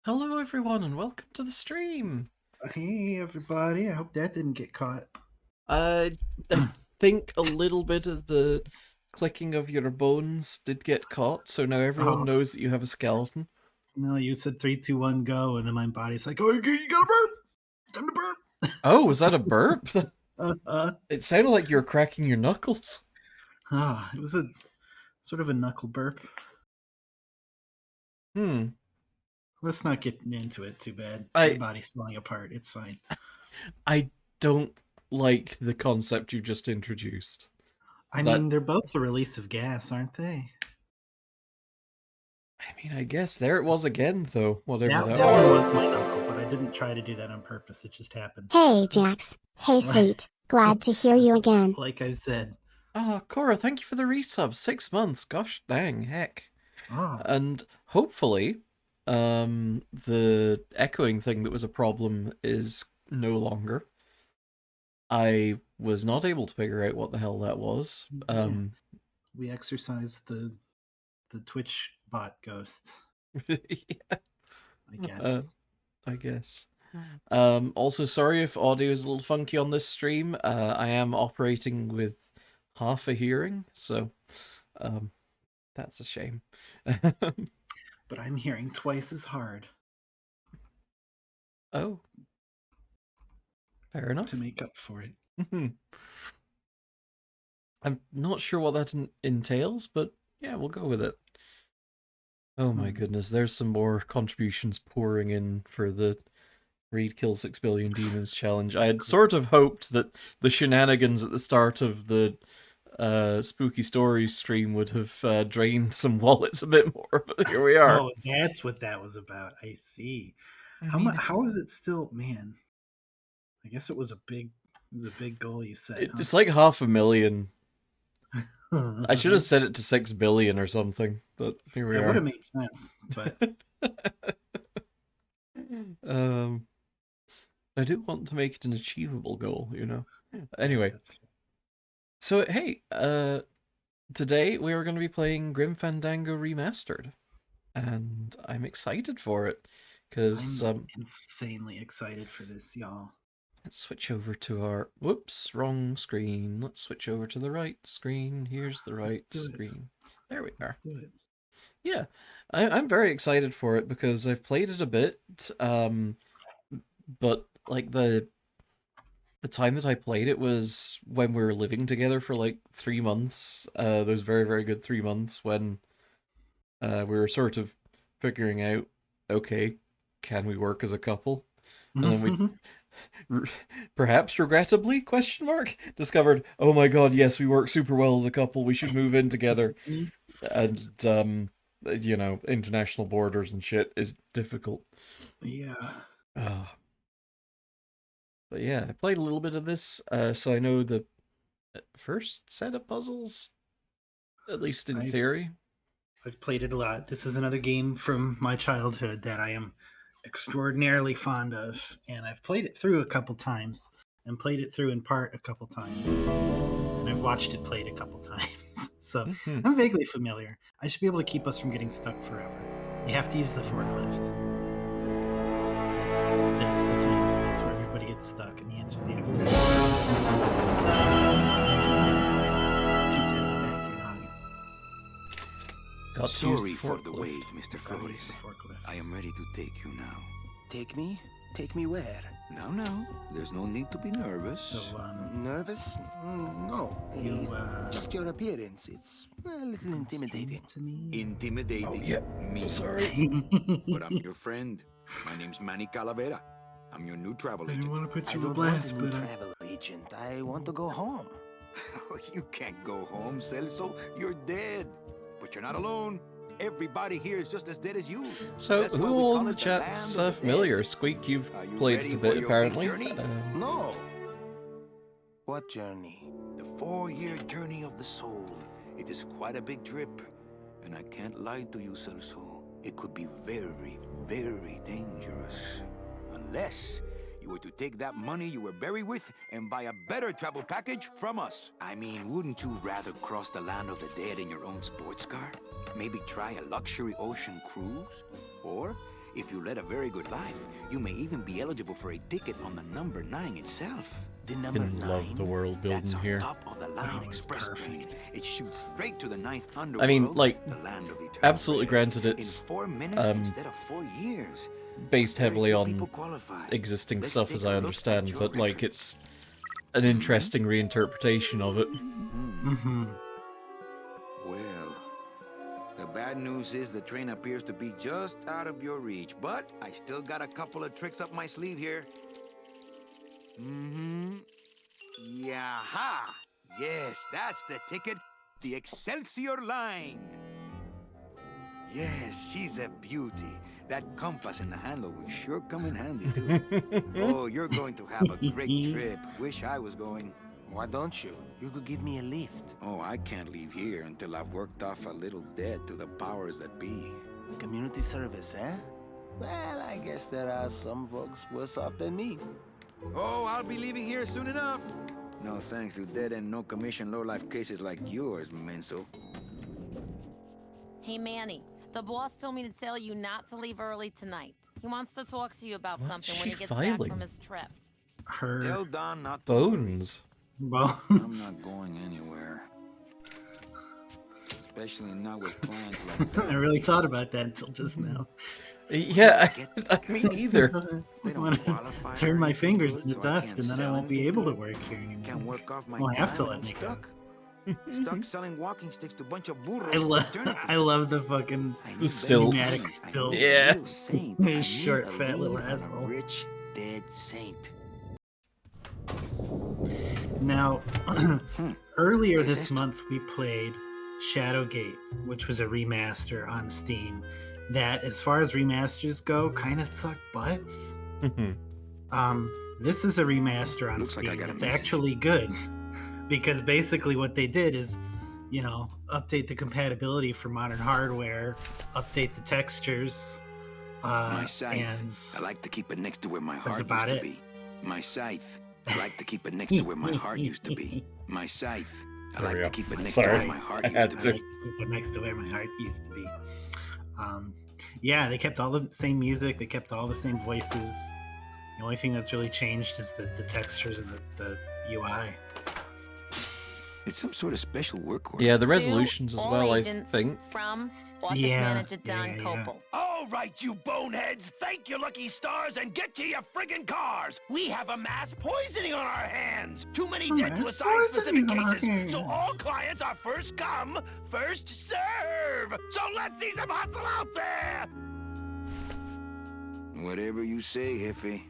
Hello, everyone, and welcome to the stream. Hey everybody, I hope that didn't get caught. I think a little bit of the clicking of your bones did get caught, so now everyone Oh, knows that you have a skeleton. no, you said 3, 2, 1, go, and then my body's like, oh, you gotta burp! Time to burp! Oh, was that a burp? uh, uh, It sounded like you were cracking your knuckles. it was a sort of a knuckle burp. Hmm. Let's not get into it too bad. My I body's falling apart. It's fine. I don't like the concept you just introduced. I That mean, they're both the release of gas, aren't they? I guess there it was again, though. Whatever That that that one was. was my knuckle, but I didn't try to do that on purpose. It just happened. Hey, Jax. Hey, Sleet. Glad to hear you again. Like I said. Ah, Cora, thank you for the resub. 6 months. Gosh dang, heck. Oh, And hopefully, the echoing thing that was a problem is no longer. I was not able to figure out what the hell that was. yeah. We exercised the Twitch bot ghost, Yeah, I guess. I guess. Also, sorry if audio is a little funky on this stream. I am operating with half a hearing, so um, that's a shame. But I'm hearing twice as hard Oh, fair enough. to make up for it. I'm not sure what that entails, but yeah, we'll go with it. Oh my goodness, there's some more contributions pouring in for the Reed Kill 6 billion Demons challenge. I had sort of hoped that the shenanigans at the start of the Spooky Stories stream would have drained some wallets a bit more, but here we are. Oh, that's what that was about. I see. I mean, How is it still, man? I guess it was a big goal you set, huh? it's like 500,000. I should have set it to 6 billion or something, but here we That would are. have made sense, but um, I do want to make it an achievable goal, you know. yeah, Anyway, that's so hey, today we are going to be playing Grim Fandango Remastered, and I'm excited for it because I'm insanely excited for this, y'all. let's switch over to our whoops, wrong screen. Let's switch over to the right screen. Here's the right Let's do it. screen. There we Let's are. do it. Yeah, I'm very excited for it because I've played it a bit, but like the time that I played it was when we were living together for like 3 months. Those very, very good 3 months when we were sort of figuring out, okay, can we work as a couple? And then we, perhaps regrettably, question mark, discovered, oh my god, yes, we work super well as a couple. We should move in together. And you know, international borders and shit is difficult. Yeah. But yeah, I played a little bit of this, so I know the first set of puzzles, at least in theory. I've played it a lot. This is another game from my childhood that I am extraordinarily fond of, and I've played it through a couple times, and played it through in part a couple times, and I've watched it played a couple times. So Mhm. I'm vaguely familiar. I should be able to keep us from getting stuck forever. You have to use the forklift. That's the thing. That's where everybody gets stuck, and the answer is you have to. Keep that in the back of your noggin. Got to Sorry use the for the forklift. wait, Mr. Gotta use Flores. the forklift. I am ready to take you now. Take me? Take me where? Now, there's no need to be nervous. So, Nervous? No. you, Just your appearance. It's a little intimidating. to me. Intimidating Oh, yeah. me. Sorry. But I'm your friend. My name's Manny Calavera. I'm your new travel I agent. don't want to put I you on don't want blast, a new but travel agent. I want to go home. You can't go home, Celso. You're dead. But you're not alone. Everybody here is just as dead as you. So, That's why who we all call in the it the chat's land of the familiar? dead. Squeak, you've Are you played ready it a for bit, your big apparently. journey? No. What journey? The 4-year journey of the soul. It is quite a big trip. And I can't lie to you, Celso. It could be very, very dangerous. Unless you were to take that money you were buried with and buy a better travel package from us. I mean, wouldn't you rather cross the land of the dead in your own sports car? Maybe try a luxury ocean cruise? Or If you led a very good life, you may even be eligible for a ticket on the number 9 itself. The number Fucking love 9? the world building That's our here. top-of-the-line Oh, it's express train. perfect. It shoots straight to the 9th I underworld, mean, like, the land of eternal absolutely rest, granted in it's 4 minutes instead of 4 years. based Very heavily few on people qualify. existing Let's stuff, take as a I look at understand, your but like records. it's an interesting reinterpretation of it. Mm-hmm. Well, the bad news is the train appears to be just out of your reach, but I still got a couple of tricks up my sleeve here. Yaha! Yes, that's the ticket. The Excelsior line. Yes, she's a beauty. That compass and the handle will sure come in handy, too. Oh, you're going to have a great trip. Wish I was going. Why don't you? You could give me a lift. Oh, I can't leave here until I've worked off a little debt to the powers that be. Community service, eh? Well, I guess there are some folks worse off than me. Oh, I'll be leaving here soon enough. No thanks to dead and no commission low-life cases like yours, Menso. Hey, Manny. The boss told me to tell you not to leave early tonight. He wants to talk to you about What something is when he she gets back filing? from his trip. Her Tell Don not to worry. Bones. I'm bones. not going anywhere. Especially not with clients like I that. really thought about that until just now. Yeah, I mean either. They I don't want to qualify turn or my anything fingers good, into so I dust, can't and then I sell won't be anything able to good. work here anymore. Can't work off my Well, I have time to and let I'm me go. stuck. Stuck selling walking sticks to a bunch of burros I for love, eternity. I love the fucking I The need stilts. better pneumatic money. I need stilts. a Yeah. little saint. I need Short, a fat little lean on a asshole. rich, dead saint. Now, earlier ¿Qué es this esto? month we played Shadowgate, which was a remaster on Steam. That, as far as remasters go, kind of suck butts. This is a remaster on Looks like I Steam. got a It's message. actually good because basically what they did is, you know, update the compatibility for modern hardware, update the textures, My scythe. and I like to keep it next to where my that's heart about used to it. be. My scythe. I like to keep it next to where my heart used to be. My scythe. I There we like go. to keep it next to Sorry. where my heart I used had to I to. like be. to keep it next to where my heart used to be. Yeah, they kept all the same music. They kept all the same voices. The only thing that's really changed is the textures and the UI. It's some sort of special work order. Yeah, the To resolutions as all well, I agents think. From Office Yeah, Manager Don yeah. Copel. All right, you boneheads, thank your lucky stars and get to your friggin' cars. We have a mass poisoning on our hands. Too many dead to Mass assign specific poisoning on our cases, so hands. all clients are first come, first serve. So let's see some hustle out there. Whatever you say, Jefe.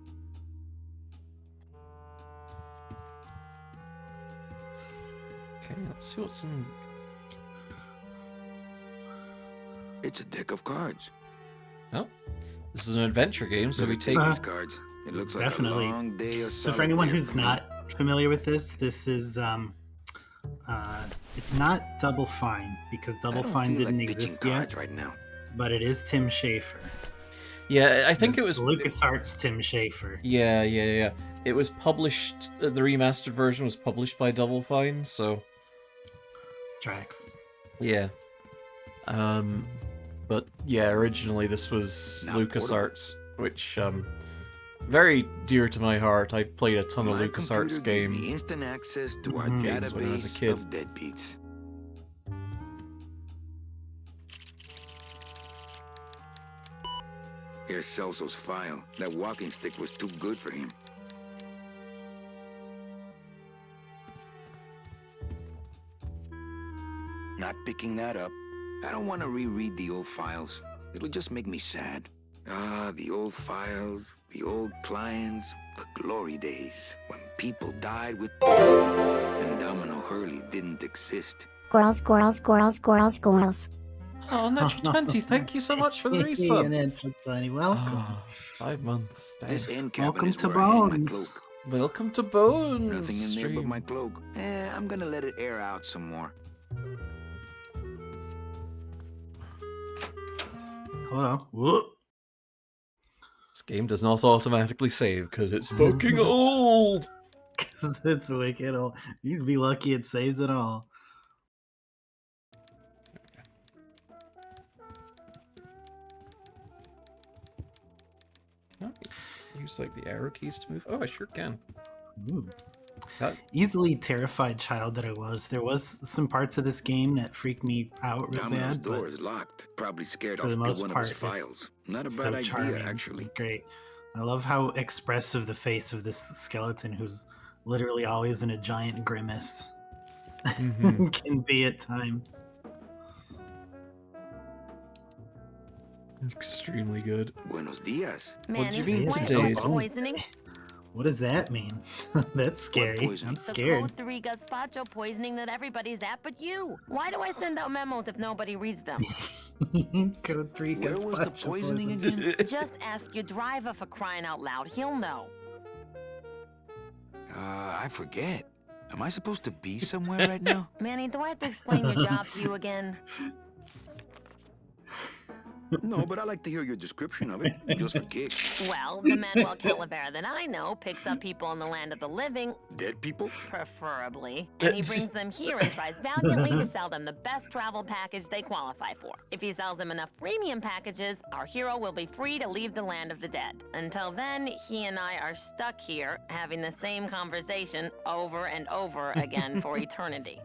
Okay, let's see what's in. It's a deck of cards. Oh, this is an adventure game, so we take. these cards. It looks like Definitely. a long day of So for anyone solitaire who's for me. not familiar with this is it's not Double Fine because I Double don't Fine feel didn't like pitching exist cards yet, right now. but it is Tim Schafer. Yeah, I think it was. LucasArts Tim Schafer. Yeah. It was published. The remastered version was published by Double Fine, so Tracks. yeah. But yeah, originally this was Not LucasArts, which very dear to my heart. I played a ton of My LucasArts computer gave me game. instant access to our Games when I was a database kid. of deadbeats. Here's Celso's file. That walking stick was too good for him. Not picking that up. I don't want to reread the old files. It'll just make me sad. Ah, the old files, the old clients, the glory days when people died with dignity and Domino Hurley didn't exist. Squirrels, squirrels, squirrels, squirrels, squirrels. Oh, Natural 20, thank you so much for the And resub. then Tiny, welcome. Ah, 5 months. Damn. This end cabin Welcome is to where I hang my Bones. cloak. Welcome to Bones Nothing in there but stream. my cloak. I'm gonna let it air out some more. Hello. Whoop. This game does not automatically save because it's fucking old. It's wicked. You'd be lucky it saves it all. Use like the arrow keys to move. Oh, I sure can. Ooh. That Easily terrified child that I was. There was some parts of this game that freaked me out real Domino's bad, door but is locked. Probably scared for I'll the steal most one of part, his files. Not a it's bad so idea, charming. actually. Great. I love how expressive the face of this skeleton, who's literally always in a giant grimace, Mhm. can be at times. Extremely good. Buenos dias. What do you Manny, mean why today's? oat poisoning? What does that mean? That's scary. poisoning? I'm The scared. code 3 gazpacho poisoning that everybody's at but you. Why do I send out memos if nobody reads them? Code 3 Where was the gazpacho poisoning poison. again? Just ask your driver for crying out loud. He'll know. I forget. Am I supposed to be somewhere right now? Manny, do I have to explain your job to you again? No, but I like to hear your description of it, just for kicks. Well, the Manuel Calavera that I know picks up people in the land of the living, Dead people? preferably, and he brings them here and tries valiantly to sell them the best travel package they qualify for. If he sells them enough premium packages, our hero will be free to leave the land of the dead. Until then, he and I are stuck here, having the same conversation over and over again for eternity.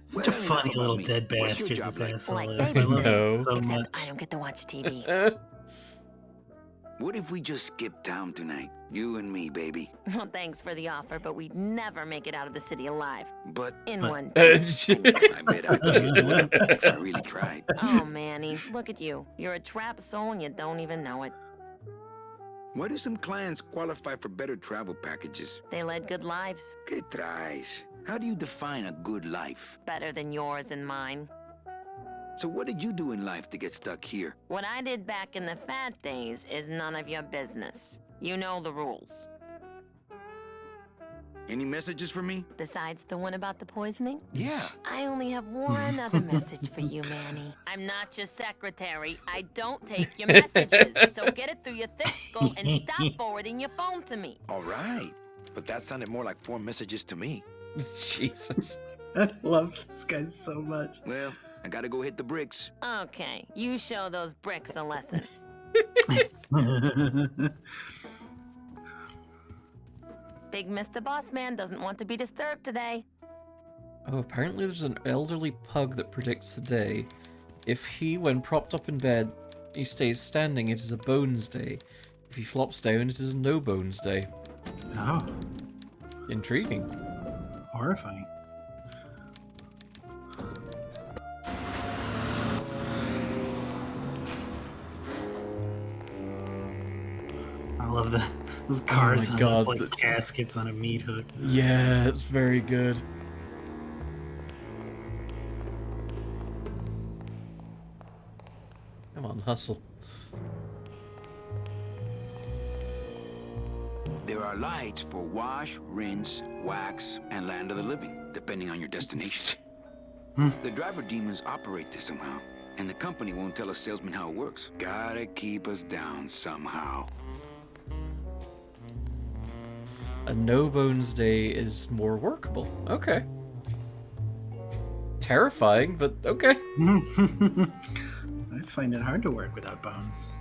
Such a Well, funny enough little about me. dead What's your bastard, job this like? asshole Like is. I love babysitting. it so Except much. I don't get to watch TV. What if we just skip town tonight? You and me, baby. Well, thanks for the offer, but we'd never make it out of the city alive. But In But- one piece. I mean. I bet I could get to it if I really tried. Oh, Manny, look at you. You're a trapped soul and you don't even know it. Why do some clients qualify for better travel packages? They led good lives, ¿Qué traes? How do you define a good life? better than yours and mine. So what did you do in life to get stuck here? What I did back in the fat days is none of your business. You know the rules. Any messages for me? Besides the one about the poisoning? Yeah. I only have one other message for you, Manny. I'm not your secretary. I don't take your messages. So get it through your thick skull and stop forwarding your phone to me. All right. But that sounded more like 4 messages to me. Jesus. I love this guy so much. Well, I gotta go hit the bricks. Okay, you show those bricks a lesson. Big Mr. Boss Man doesn't want to be disturbed today. Oh, apparently there's an elderly pug that predicts the day. If he, when propped up in bed, he stays standing, it is a bones day. If he flops down, it is a no bones day. Oh, Intriguing. horrifying. I love those cars my on God, like the- caskets on a meat hook. Yeah, it's very good. Come on, hustle. There are lights for wash, rinse, wax, and land of the living, depending on your destination. The driver demons operate this somehow, and the company won't tell a salesman how it works. Gotta keep us down somehow. A no bones day is more workable. Okay. Terrifying, but okay. I find it hard to work without bones,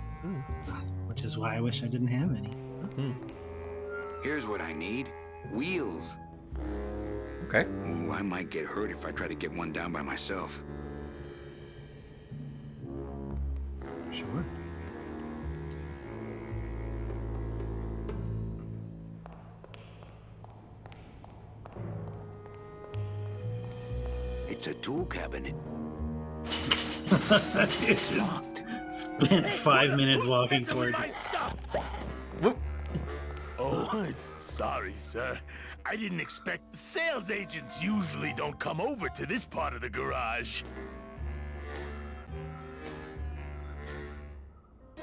which is why I wish I didn't have any. Here's what I need. Wheels. Okay. Ooh, I might get hurt if I try to get one down by myself. Sure. It's a tool cabinet. It's Locked. spent 5 minutes walking towards it. Whoop. Oh, sorry, sir. I didn't expect... Sales agents usually don't come over to this part of the garage.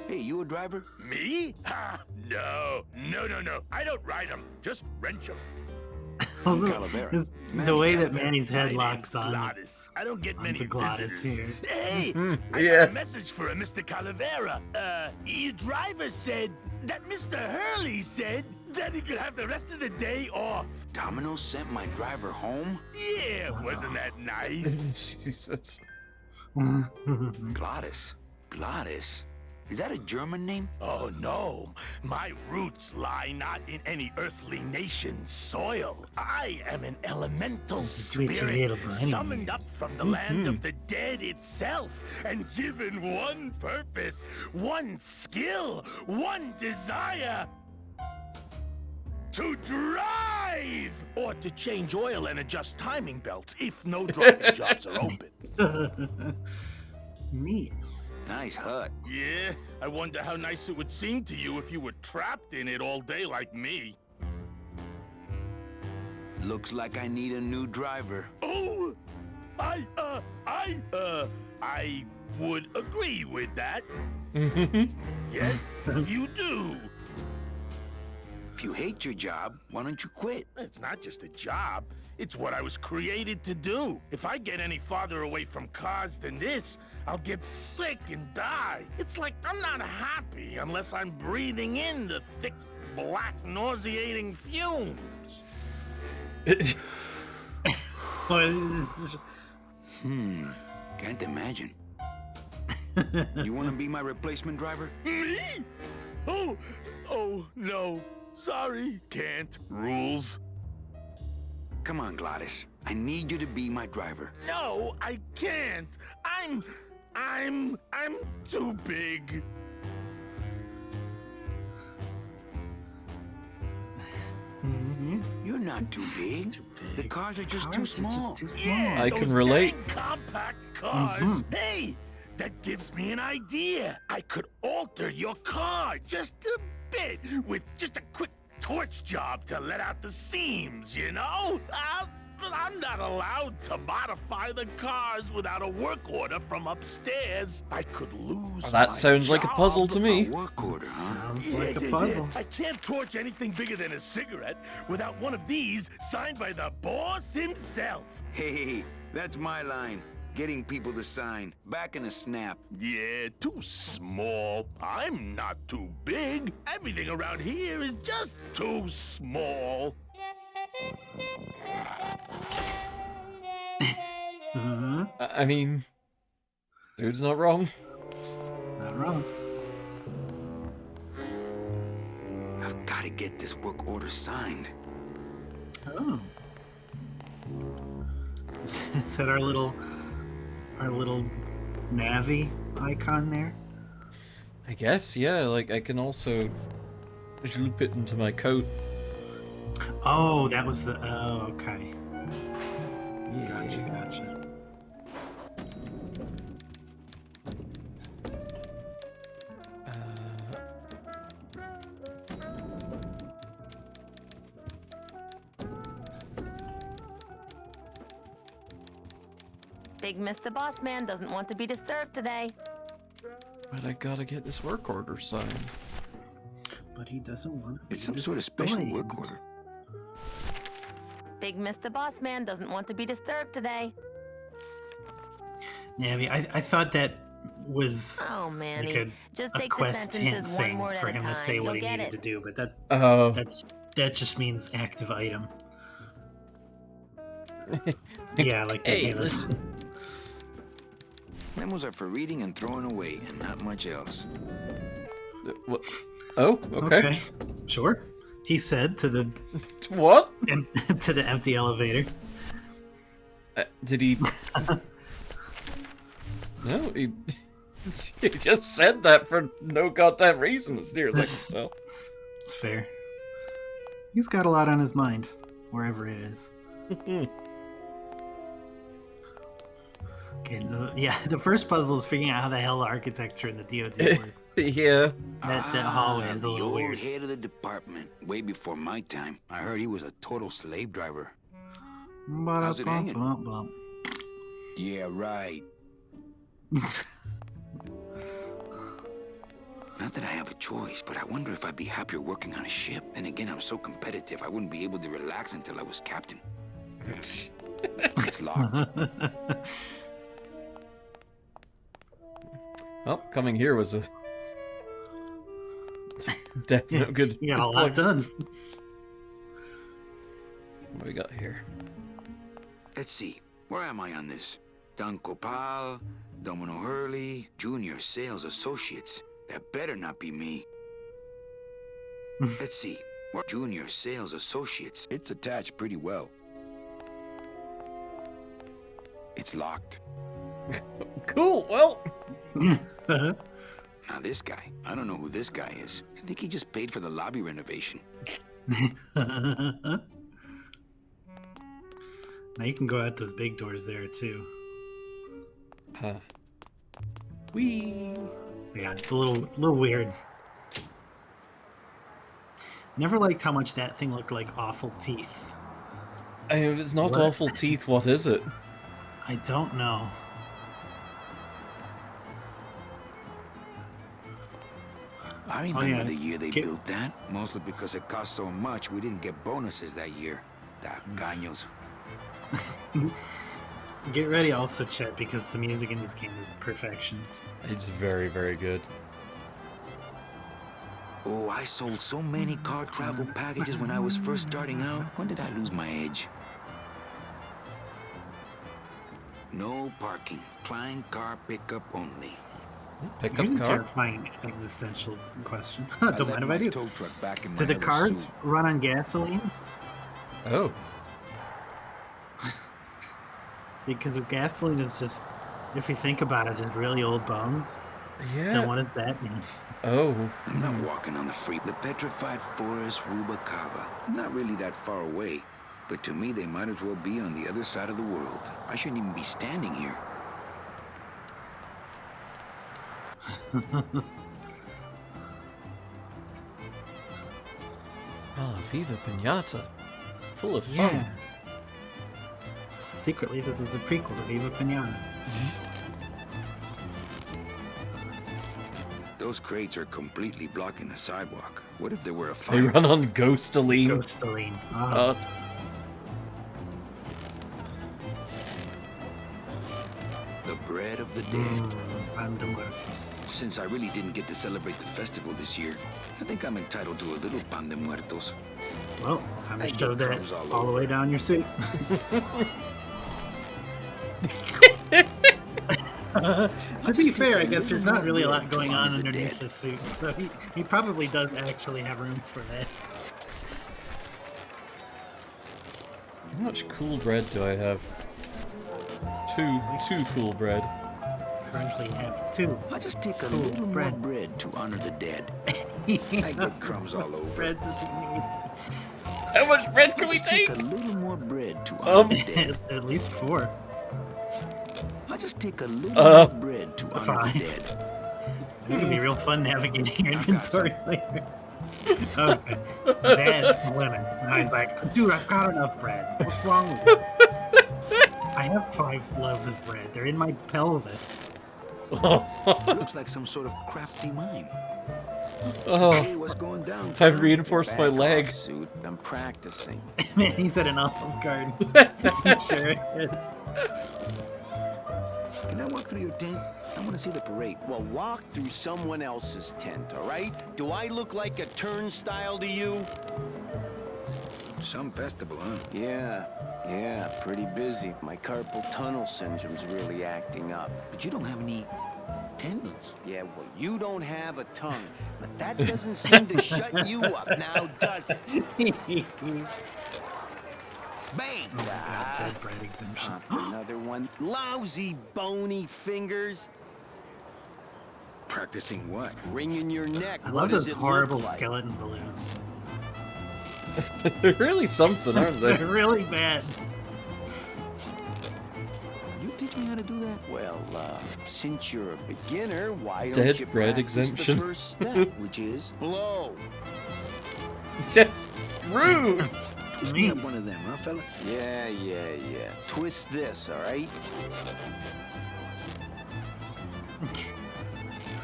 Hey, you a driver? Me? Ha! No. I don't ride them. Just wrench them. Calavera. The way that Manny Manny's head My locks name's on Glottis. I don't get many onto Glottis visitors. here. Hey, I yeah. got a message for a Mr. Calavera. Your driver said that Mr. Hurley said that he could have the rest of the day off. Domino sent my driver home? Yeah, wasn't that nice? Jesus. Glottis. Gladys? Is that a German name? Oh no, my roots lie not in any earthly nation's soil. I am an elemental Sweet spirit little bunny summoned up names. from the land of the dead itself and given one purpose, one skill, one desire. To drive! Or to change oil and adjust timing belts if no driving jobs are open. Neat. Nice hut. Yeah, I wonder how nice it would seem to you if you were trapped in it all day like me. Looks like I need a new driver. Oh, I would agree with that. Yes, you do. If you hate your job, why don't you quit? It's not just a job. It's what I was created to do. If I get any farther away from cars than this, I'll get sick and die. It's like I'm not happy unless I'm breathing in the thick, black, nauseating fumes. Can't imagine. You want to be my replacement driver? Me? Oh, no. Sorry. Can't. Rules. Come on, Gladys. I need you to be my driver. No, I can't. I'm too big. You're not too big. The cars are just too small. Yeah, I those can relate. dang compact cars. Hey, that gives me an idea. I could alter your car just a bit with just a quick torch job to let out the seams, you know? But I'm not allowed to modify the cars without a work order from upstairs. I could lose That my sounds like a puzzle to job. me. A work order, huh? Sounds like a puzzle. I can't torch anything bigger than a cigarette without one of these signed by the boss himself. Hey, that's my line. Getting people to sign. Back in a snap. Yeah, too small. I'm not too big. Everything around here is just too small. I mean, dude's not wrong. Not wrong. I've got to get this work order signed. Oh. Is that our little Navi icon there? I guess, yeah, like I can also loop it into my coat. Oh, that was the. Oh, okay. Yeah. Gotcha. Big Mr. Boss Man doesn't want to be disturbed today. But I gotta get this work order signed. But he doesn't want to. It's some sort of special work order. Big Mr. Boss Man doesn't want to be disturbed today. Navi, I thought that was Oh, Manny. like Just a take the quest hint sentences one thing word for at a him time. to say what You'll he get needed it. to do, but Oh. that just means active item. Yeah, like the Hey, hey, let's- listen. Memos are for reading and throwing away, and not much else. What? Oh, okay. Sure. He said to the What? to the empty elevator. Did he? No, he just said that for no goddamn reason, as near as I can tell. It's fair. He's got a lot on his mind, wherever it is. Okay, yeah, the first puzzle is figuring out how the hell the architecture in the DoD works. Yeah. That hallway is a the little old weird. head of the department. Way before my time. I heard he was a total slave driver. How's it hanging? Ba-da-bum-bum-bum. Yeah, right. Not that I have a choice, but I wonder if I'd be happier working on a ship. Then again, I'm so competitive, I wouldn't be able to relax until I was captain. It's locked. Well, coming here was a definite good. You got a good lot point. done. What do we got here? Let's see. Where am I on this? Don Copal, Domino Hurley, Junior Sales Associates. That better not be me. Let's see. What Junior Sales Associates? It's attached pretty well. It's locked. Cool. Well, Now this guy, I don't know who this guy is. I think he just paid for the lobby renovation. Now you can go out those big doors there too. wee. Yeah, it's a little weird. Never liked how much that thing looked like awful teeth. If it's not What? awful teeth, what is it? I don't know. I remember yeah. the year they Get- built that. Mostly because it cost so much, we didn't get bonuses that year. Tacaños. Get ready also, Chet, because the music in this game is perfection. It's very, very good. Oh, I sold so many car travel packages when I was first starting out. When did I lose my edge? No parking. Klein car pickup only. Pick Here's up a car. terrifying existential question. I Don't left mind if my I do. tow truck back in Do my the other cars suit. run on gasoline? Oh, Because if gasoline is just, if you think about it, just really old bones, then yeah. what does that mean? Oh, I'm not walking on the free. The petrified forest Rubacava. Not really that far away. But to me, they might as well be on the other side of the world. I shouldn't even be standing here. oh, Viva Pinata. Full of fun. Yeah. Secretly, this is a prequel to Viva Pinata. Those crates are completely blocking the sidewalk. What if there were a They fire? run on Ghostaline. Ghostaline. Ah. The bread of the dead. Pan de Muertos. Since I really didn't get to celebrate the festival this year, I think I'm entitled to a little pan de muertos. Well, time to I get shove that crumbs all all the over. way down your suit. To be fair, I guess there's not really a lot going on underneath the suit, so he probably does actually have room for that. How much cool bread do I have? Two cool bread. Currently have two. I'll just take a Cool little bread. more bread to honor the dead. I get crumbs all over. Bread does he need? How much bread can I'll we just take take? a little more bread to honor the dead. At least four. I'll just take a little more bread to honor Five. the dead. It could be real fun navigating your inventory later. Okay, that's the limit. And I was like, dude, I've got enough bread. What's wrong with you? I have 5 loaves of bread. They're in my pelvis. Looks like some sort of crafty mime. Oh, Hey, what's going down? I've reinforced my leg. Suit. I'm practicing. Man, he's at an Olive Garden. He sure is. Can I walk through your tent? I want to see the parade. Well, walk through someone else's tent, all right? Do I look like a turnstile to you? Some festival, huh? Yeah, pretty busy. My carpal tunnel syndrome's really acting up. But you don't have any tendons. Yeah, well, you don't have a tongue, but that doesn't seem to shut you up now, does it? Bang! Oh my god, dead bread exemption. Pop another one. Lousy, bony fingers. Practicing what? Wringing your neck. I What love does those it horrible look like? skeleton balloons. They're really something, aren't they? They're really bad. Can you teach me how to do that? Well, since you're a beginner, why don't Dead you bread practice exemption. the first step? Which is? Blow. Rude. Twist me up one of them, huh, fella? Yeah. Twist this, all right?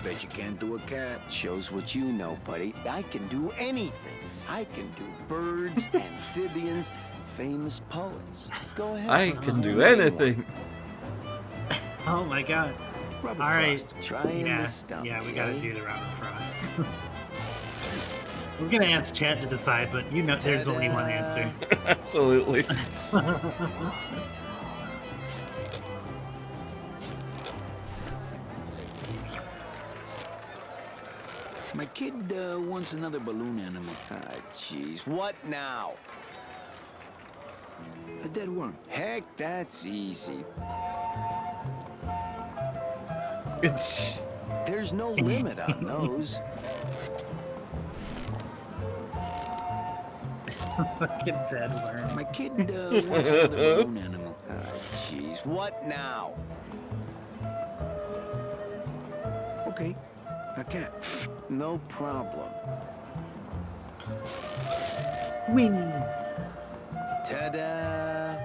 Bet you can't do a cat. Shows what you know, buddy. I can do anything. I can do birds, amphibians, famous poets. Go ahead. I can do Name one. anything. Oh my god. Robert All right. Frost, trying Yeah, the stump. yeah, we eh? gotta do the Robert Frost. I was gonna ask Chad to decide, but you know there's only one answer. Absolutely. My kid wants another balloon animal. Ah, jeez. What now? A dead worm. Heck, that's easy. There's no limit on those. Fucking dead worm. My kid wants another balloon animal. Ah, jeez. What now? Okay, a cat. No problem. Winnie. Ta-da!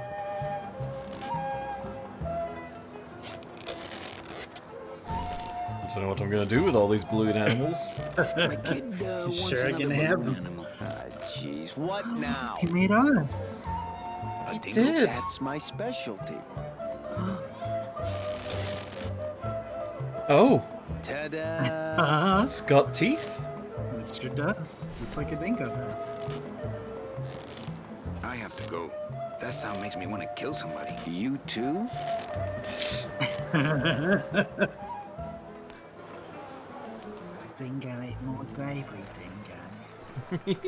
I don't know what I'm gonna do with all these balloon animals. My kid wants Sure, I another can have balloon them. animal. Ah, jeez. What now? He made us. A He dingo? did. That's my specialty. Oh, Ta-da! it's got teeth. It sure does. Just like a dingo does. I have to go. That sound makes me want to kill somebody. You too? It's a dingo ate more baby dingo.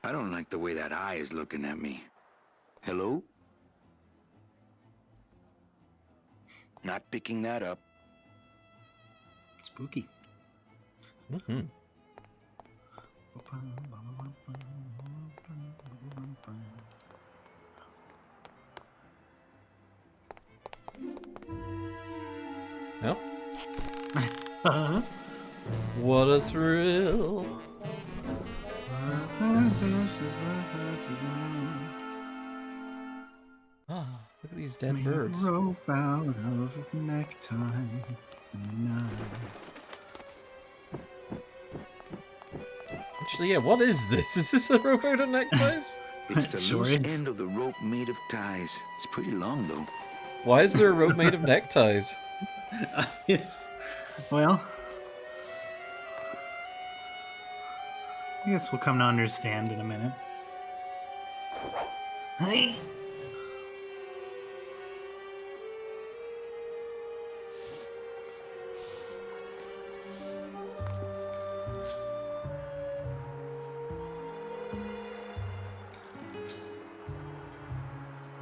I don't like the way that eye is looking at me. Hello? Not picking that up. Spooky. Mhm. Well, Uh-huh. what a thrill. Ah, look at these dead Made birds. a rope out of neckties in the night. Actually, yeah, what is this? Is this a rope out of neckties? It's the Sure loose is. end of the rope made of ties. It's pretty long, though. Why is there a rope made of neckties? Yes. Well, I guess we'll come to understand in a minute. Hey.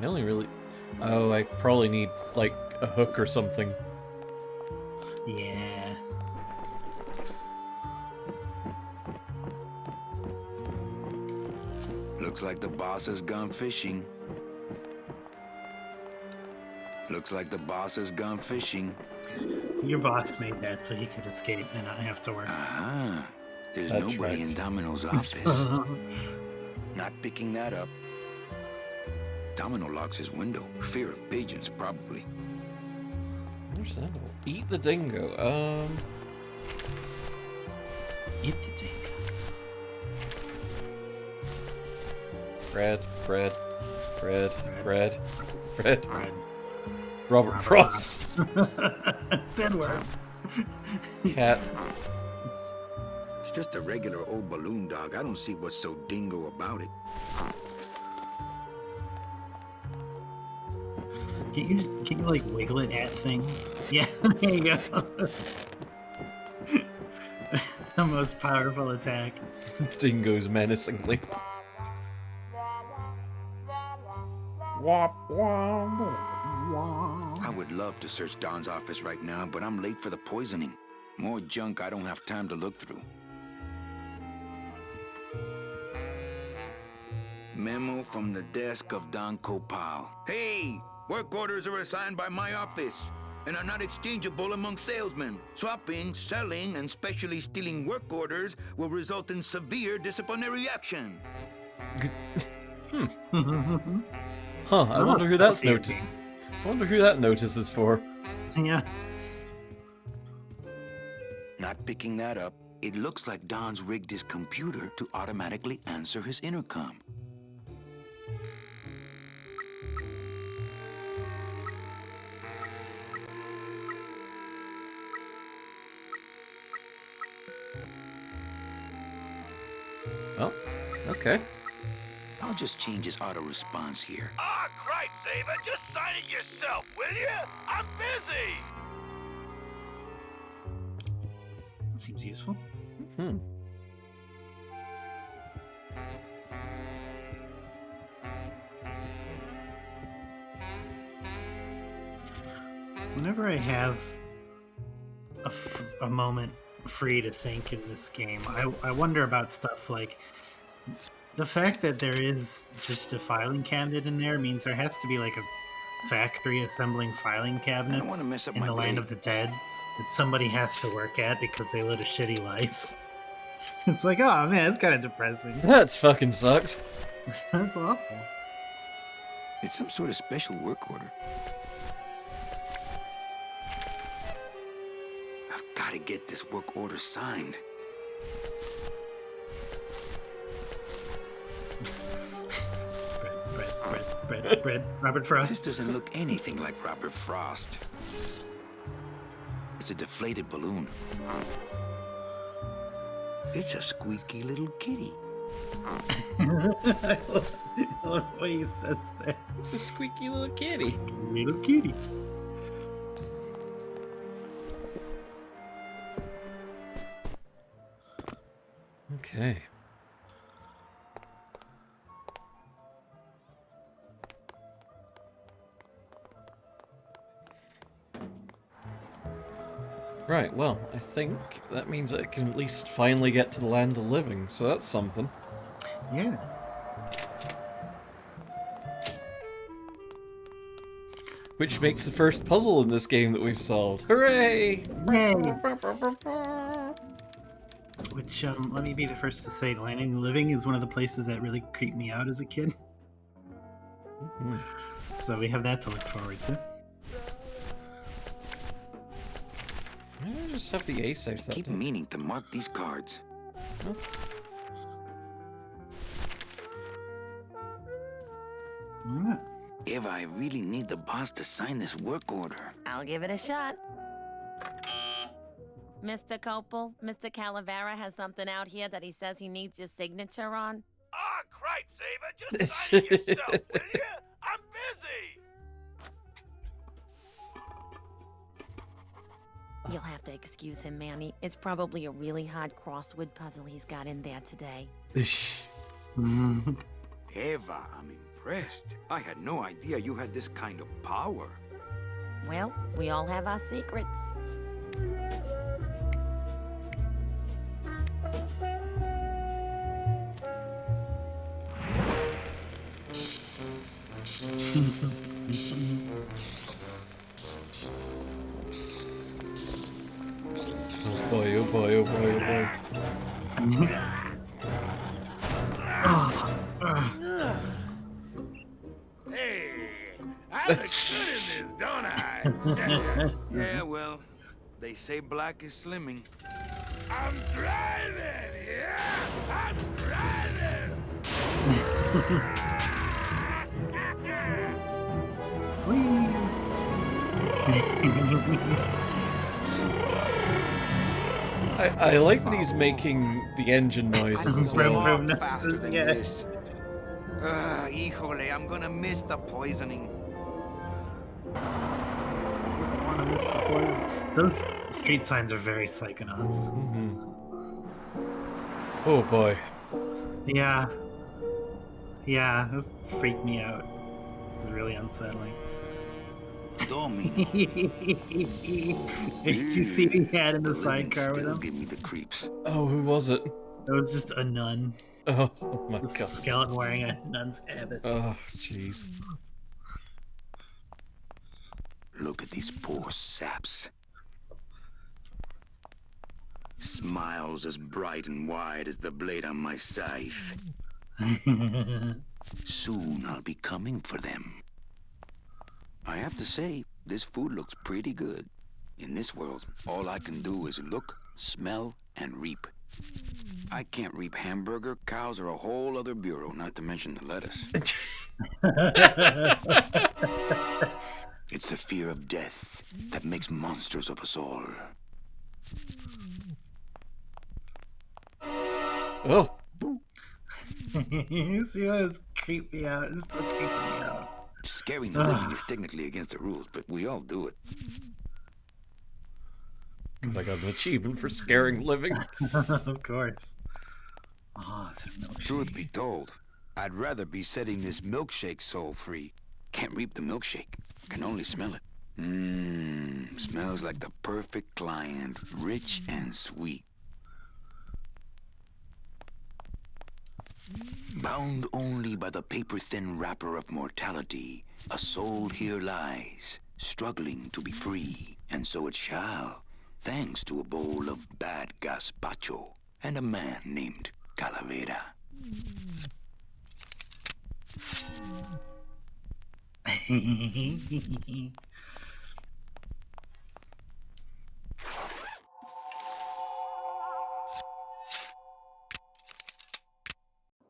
I only really... Oh, I probably need, like, a hook or something. Yeah. Looks like the boss has gone fishing. Looks like the boss has gone fishing. Your boss made that so he could escape and not have to work. Ah, there's That nobody tracks. in Domino's office. Not picking that up. Domino locks his window. Fear of pigeons, probably. Understandable. Eat the dingo. Eat the dingo. Bread, bread, bread, bread, bread. Bread. Robert Frost. Dead worm. Cat. It's just a regular old balloon dog. I don't see what's so dingo about it. Can you like wiggle it at things? Yeah, there you go. The most powerful attack. Dingoes menacingly. Wop, wop. I would love to search Don's office right now, but I'm late for the poisoning. More junk I don't have time to look through. Memo from the desk of Don Copal. Hey! Work orders are assigned by my office and are not exchangeable among salesmen. Swapping, selling, and specially stealing work orders will result in severe disciplinary action. Huh, I wonder who that's noted. I wonder who that notice is for. Yeah. Not picking that up. It looks like Don's rigged his computer to automatically answer his intercom. Well, okay. I'll just change his auto response here. Ah, cripe, Saber, just sign it yourself, will you? I'm busy. Seems useful. Hmm. Whenever I have a moment free to think in this game, I wonder about stuff like the fact that there is just a filing cabinet in there means there has to be like a factory assembling filing cabinets wanna mess up in my the land blade. of the dead that somebody has to work at because they led a shitty life. It's like, oh man, it's kind of depressing. That fucking sucks. That's awful. It's some sort of special work order. I've got to get this work order signed. Bread. Robert This Frost. doesn't look anything like Robert Frost. It's a deflated balloon. It's a squeaky little kitty. I love the way he says that. It's a squeaky little kitty. Little kitty. Okay. Right, well, I think that means I can at least finally get to the land of the living, so that's something. Yeah. Which makes the first puzzle in this game that we've solved. Hooray! Yay! Which, let me be the first to say, Landing the Living is one of the places that really creeped me out as a kid. Mhm. So we have that to look forward to. Why don't I just have the ace out that Keep day? meaning to mark these cards. Why not? Eva, I really need the boss to sign this work order. I'll give it a shot. Mr. Copel, Mr. Calavera has something out here that he says he needs your signature on. Ah, cripe, Saber, just sign it yourself, will you? I'm busy. You'll have to excuse him, Manny. It's probably a really hard crossword puzzle he's got in there today. Eva, I'm impressed. I had no idea you had this kind of power. Well, we all have our secrets. Oh boy, oh boy, oh boy, oh boy. Hey, I look good in this, don't I? Yeah, well, they say black is slimming. I'm driving, yeah? I'm driving. I like that he's making the engine noise I as can well. walk faster than Yeah. this. Híjole, I'm gonna miss the poisoning. Wanna miss the poison. Those street signs are very Psychonauts. Mhm. Oh boy. Yeah. Yeah, this freaked me out. It was really unsettling. Domino. Did you see what he had in the living sidecar with still him? give me the creeps. Oh, who was it? It was just a nun. Oh, my Just a god. skeleton wearing a nun's habit. Oh, jeez. Look at these poor saps. Smiles as bright and wide as the blade on my scythe. Soon I'll be coming for them. I have to say, this food looks pretty good. In this world, all I can do is look, smell, and reap. I can't reap hamburger, cows, or a whole other bureau, not to mention the lettuce. It's the fear of death that makes monsters of us all. Oh, You see how it's creep me out. It's still creeping me out. Scaring the living is technically against the rules, but we all do it. I got an achievement for scaring living. Of course. Oh, it's a milkshake. Truth be told, I'd rather be setting this milkshake soul free. Can't reap the milkshake. Can only smell it. Smells like the perfect client, rich and sweet. Bound only by the paper-thin wrapper of mortality, a soul here lies, struggling to be free, and so it shall, thanks to a bowl of bad gazpacho and a man named Calavera.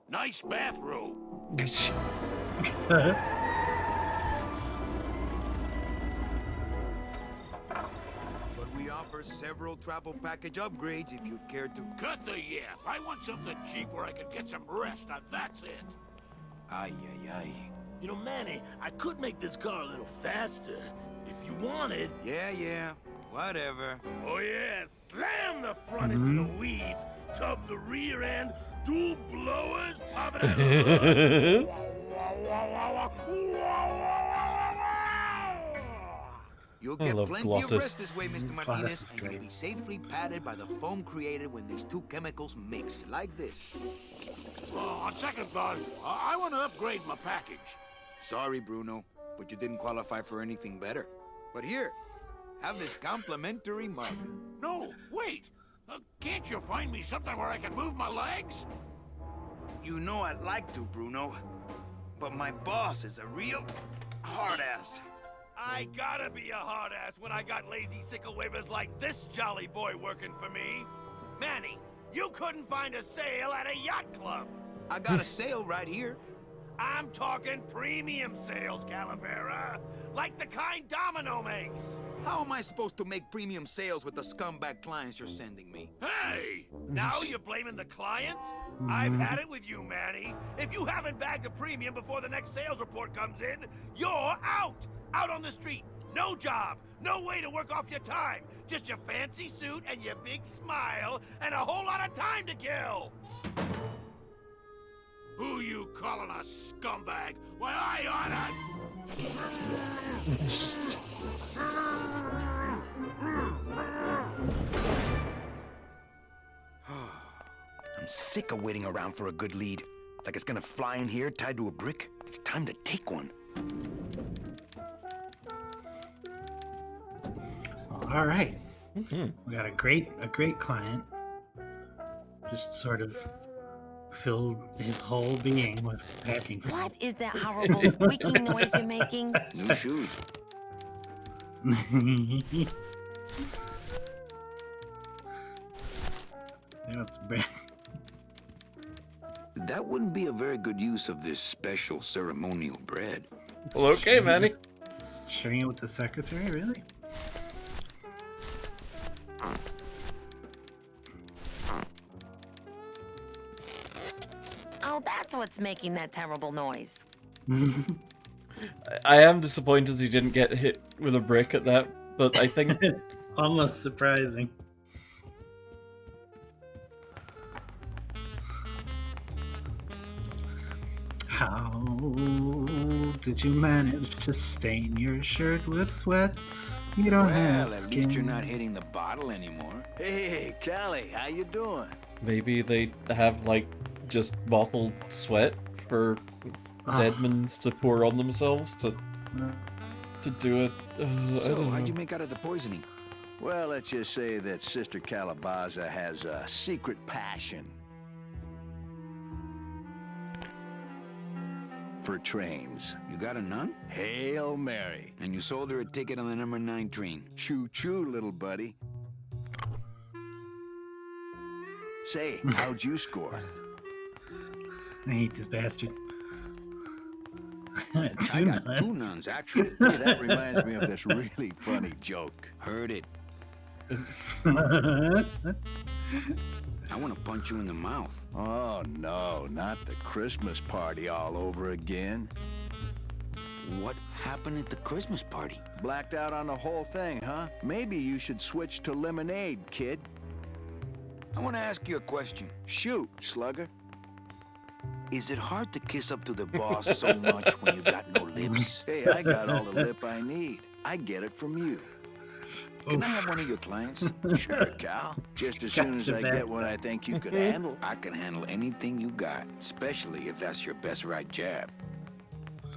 Nice bathrobe. But we offer several travel package upgrades if you'd care to. Cut the yap. I want something cheap where I can get some rest. Now that's it. Ay, ay, ay. You know, Manny, I could make this car a little faster if you wanted. Yeah, whatever. Oh yeah, slam the front into the weeds, tub the rear end, dual blowers, pop it out the hood. You'll I get love plenty Glottis. of rest this way, Mr. Glottis Martinez, is and you'll great. be safely padded by the foam created when these two chemicals mix, like this. On second thought, I want to upgrade my package. Sorry, Bruno, but you didn't qualify for anything better. But here, have this complimentary mug. No, wait. Can't you find me something where I can move my legs? You know I'd like to, Bruno, but my boss is a real hard-ass. I gotta be a hard ass when I got lazy sickle wavers like this jolly boy working for me. Manny, you couldn't find a sale at a yacht club. I got a sale right here. I'm talking premium sales, Calavera. Like the kind Domino makes. How am I supposed to make premium sales with the scumbag clients you're sending me? Hey! Now you're blaming the clients? I've had it with you, Manny. If you haven't bagged a premium before the next sales report comes in, you're out! Out on the street. No job. No way to work off your time. Just your fancy suit and your big smile and a whole lot of time to kill. Who you calling a scumbag? Why, I I'm sick of waiting around for a good lead. Like it's gonna fly in here tied to a brick. It's time to take one. All right. We got a great client. Just sort of filled his whole being with packing. What is that horrible squeaking noise you're making? New shoes. That's bad. That wouldn't be a very good use of this special ceremonial bread. Well, okay, Manny. Sharing it with the secretary, really? Oh, that's what's making that terrible noise. I am disappointed he didn't get hit with a brick at that, but I think Almost surprising. How did you manage to stain your shirt with sweat? You don't have Well, at skin. least you're not hitting the bottle anymore. Hey, Callie, how you doing? maybe they have like just bottled sweat for deadmans to pour on themselves to do it. I So, don't how'd know. you make out of the poisoning? Well, let's just say that Sister Calabaza has a secret passion for trains. You got a nun? Hail Mary. And you sold her a ticket on the number 9 train. Choo-choo, little buddy. Say, how'd you score? I hate this bastard. I got 2 nuns, actually. Hey, that reminds me of this really funny joke. Heard it. I want to punch you in the mouth. Oh, no, not the Christmas party all over again. What happened at the Christmas party? Blacked out on the whole thing, huh? Maybe you should switch to lemonade, kid. I want to ask you a question. Shoot, slugger. Is it hard to kiss up to the boss so much when you got no lips? Hey, I got all the lip I need. I get it from you. Can I have one of your clients? Sure, Cal. Just as soon as I get one I think you could handle. I can handle anything you got, especially if that's your best right jab.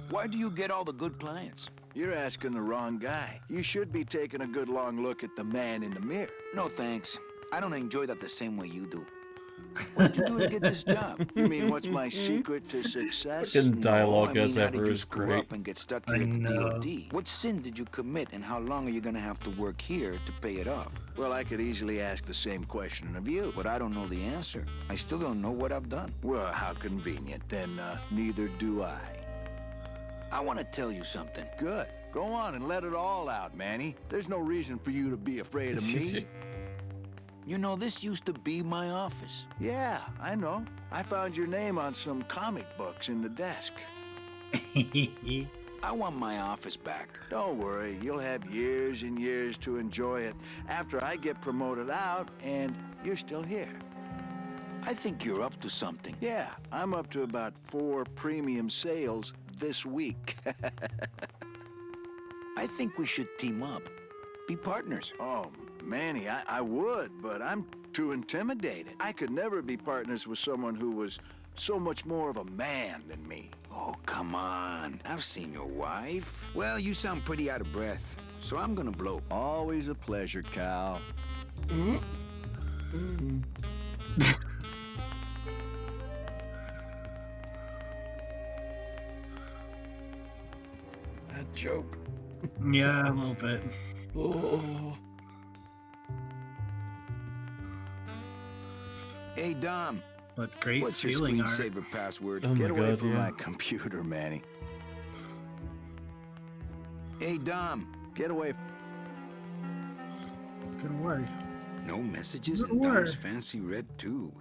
Why do you get all the good clients? You're asking the wrong guy. You should be taking a good long look at the man in the mirror. No thanks. I don't enjoy that the same way you do. What did you do to get this job? You mean what's my secret to success? Fucking dialogue No, I as mean, how did ever you is screw great. up and get stuck here I at the know. DOD? What sin did you commit, and how long are you gonna have to work here to pay it off? Well, I could easily ask the same question of you. But I don't know the answer. I still don't know what I've done. Well, how convenient. Then neither do I. I want to tell you something. Good. Go on and let it all out, Manny. There's no reason for you to be afraid of me. You know, this used to be my office. Yeah, I know. I found your name on some comic books in the desk. I want my office back. Don't worry, you'll have years and years to enjoy it after I get promoted out and you're still here. I think you're up to something. Yeah, I'm up to about 4 premium sales this week. I think we should team up. Be partners. Oh, Manny, I would, but I'm too intimidated. I could never be partners with someone who was so much more of a man than me. Oh, come on. I've seen your wife. Well, you sound pretty out of breath, so I'm gonna blow. Always a pleasure, Cal. Bad joke. Yeah, a little bit. Oh. Hey, Dom. But great What's your ceiling art. screensaver password? Oh my Get away God, from yeah. my computer, Manny. Hey, Dom. Get away. Good work. No messages Good in Dom's work. fancy red tube.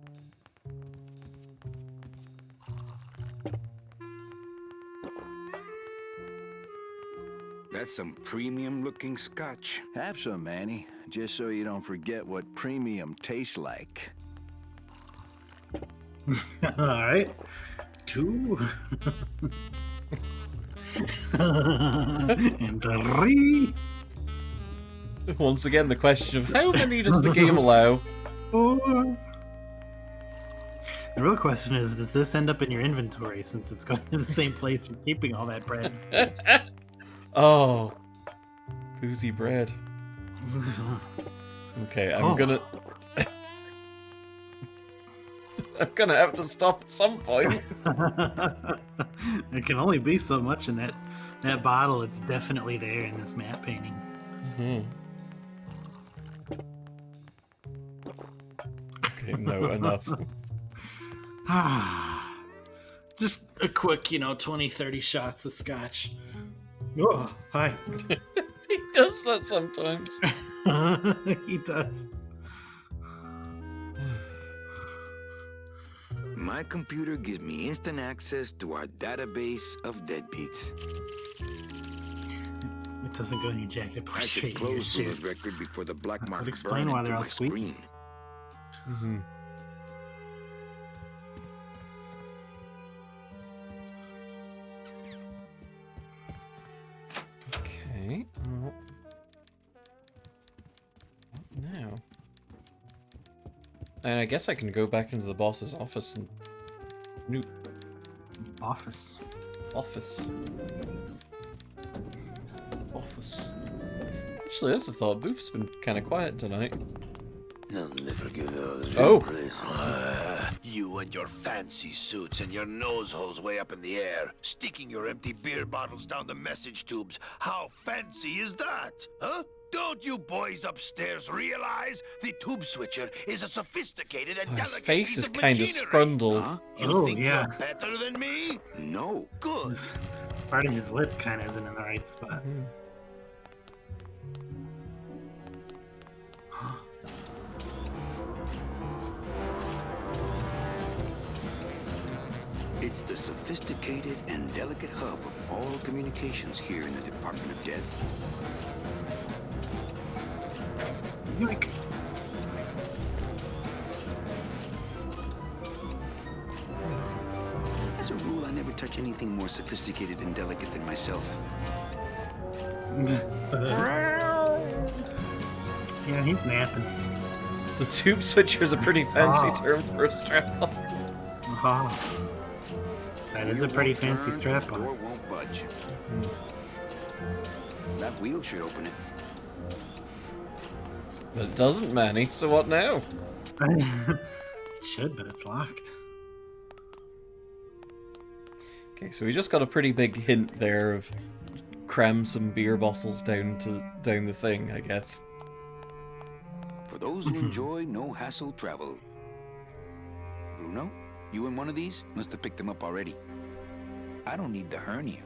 That's some premium-looking scotch. Have some, Manny, just so you don't forget what premium tastes like. All right. 2. And 3. Once again, the question of how many does the game allow? 4. The real question is, does this end up in your inventory since it's going to the same place you're keeping all that bread? Oh, boozy bread. Okay, I'm Oh. gonna. I'm gonna have to stop at some point. There can only be so much in that bottle. It's definitely there in this matte painting. Okay, no, enough. Just a quick, 20, 30 shots of scotch. Oh, hi. He does that sometimes. He does. My computer gives me instant access to our database of deadbeats. It doesn't go in your jacket. Pour I should straight in your close those shoes. record before the black That would mark explain burn why into they're all my squeaky. screen. Okay. What now? And I guess I can go back into the boss's office and new Office. office. Office. Actually, that's a thought. Boof's been kind of quiet tonight. Oh. You and your fancy suits and your nose holes way up in the air, sticking your empty beer bottles down the message tubes. How fancy is that? Huh? Don't you boys upstairs realize the tube switcher is a sophisticated and Oh, his delicate face piece is of kind of machinery? scrundled. Huh? You Oh, think yeah. you're better than me? No. Good. This part of his lip kind of isn't in the right spot. It's the sophisticated and delicate hub of all communications here in the Department of Death. Yoink. As a rule, I never touch anything more sophisticated and delicate than myself. Yeah, he's napping. The tube switcher is a pretty fancy Oh. term for a strap-on. Aha. That is a Wheel pretty won't fancy turn, strap the door on. won't budge. That wheel should open it. But it doesn't, Manny, so what now? It should, but it's locked. Okay, so we just got a pretty big hint there of cram some beer bottles down the thing, I guess. For those who enjoy no-hassle travel. Bruno, you in one of these? Must have picked them up already. I don't need the hernia.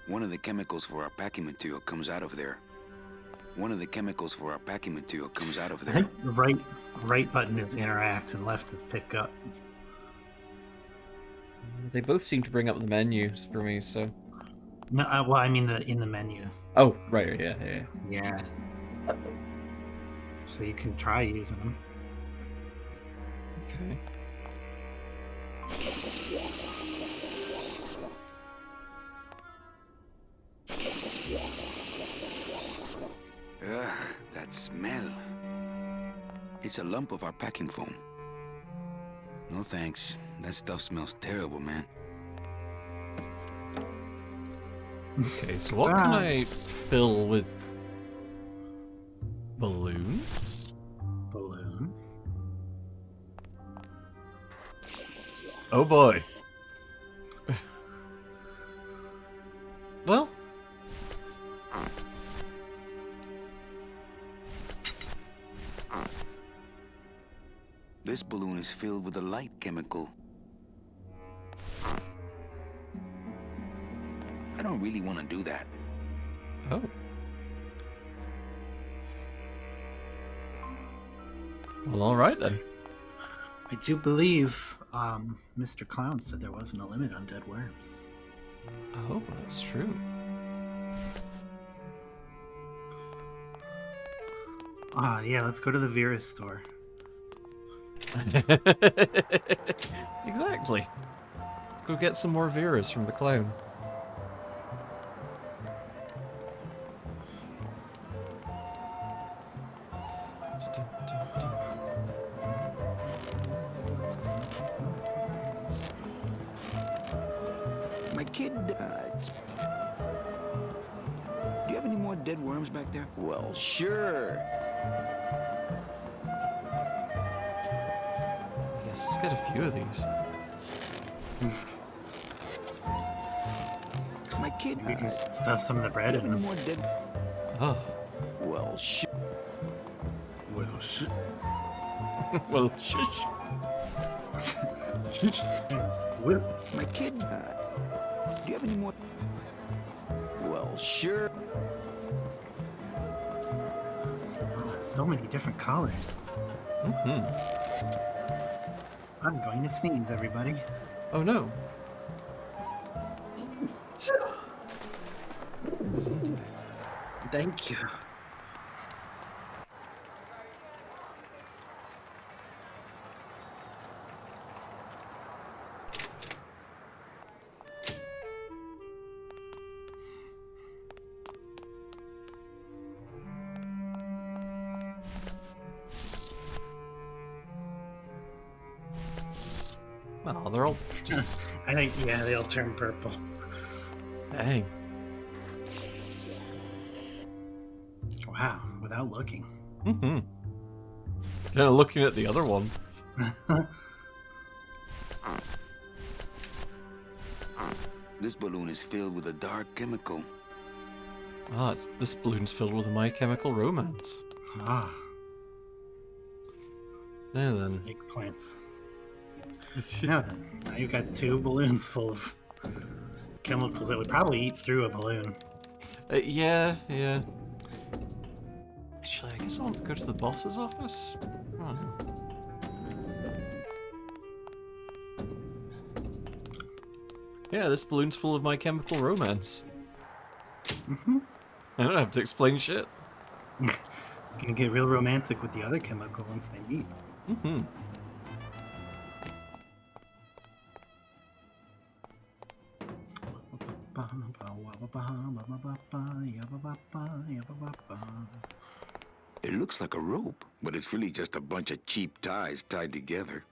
One of the chemicals for our packing material comes out of there. One of the chemicals for our packing material comes out of I there. think the right button is interact and left is pick up. They both seem to bring up the menus for me, so... No, well, I mean in the menu. Oh, right, yeah. Yeah. So you can try using them. Okay. Ugh, that smell. It's a lump of our packing foam. No thanks. That stuff smells terrible, man. Okay, so what can I fill with... balloon? Balloon. Oh boy. Well... This balloon is filled with a light chemical. I don't really want to do that. Oh. Well, alright then. I do believe Mr. Clown said there wasn't a limit on dead worms. Oh, that's true. Yeah, let's go to the Vera store. Exactly. Let's go get some more Veras from the clown. My kid died. Do you have any more dead worms back there? Well, sure. Yes, let's get a few of these. My kid We can died. stuff some of the bread Do you in have any them. more dead? Oh. Well, sure. Well, shit. Well, shush. Well, My kid died. Do you have any more? Well, sure. so many different colors. Mm-hmm. I'm going to sneeze, everybody. Oh no. Thank you. Well, they're all just I think, yeah, they all turn purple. dang. Wow, without looking. Mm-hmm. It's kind of looking at the other one. This balloon is filled with a dark chemical. Ah, this balloon's filled with My Chemical Romance. Ah, Now it's then. eggplants. Now then, now you've got two balloons full of chemicals that would probably eat through a balloon. Yeah. Actually, I guess guess I want to go to the boss's office. Oh, no. Yeah, this balloon's full of My Chemical Romance. Mm-hmm. I don't have to explain shit. It's gonna get real romantic with the other chemical once they meet. Mm-hmm. It looks like a rope, but it's really just a bunch of cheap ties tied together.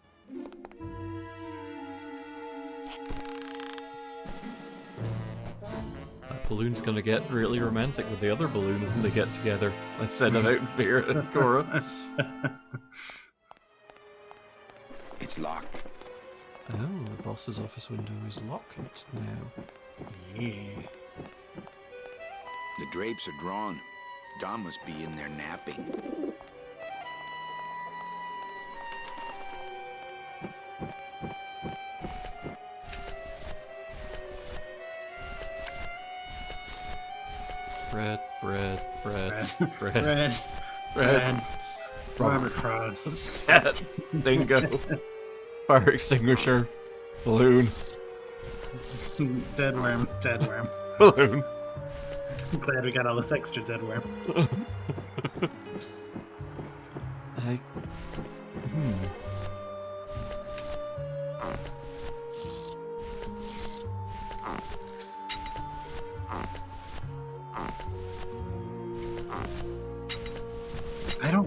That balloon's gonna get really romantic with the other balloon when they get together. I said about here at Cora. It's locked. Oh, the boss's office window is locked now. Yeah. The drapes are drawn. Don must be in there napping. Bread. Red. Robert Frost. Cat. Dingo. Fire extinguisher. Balloon. Dead worm. Balloon. I'm glad we got all this extra dead worms.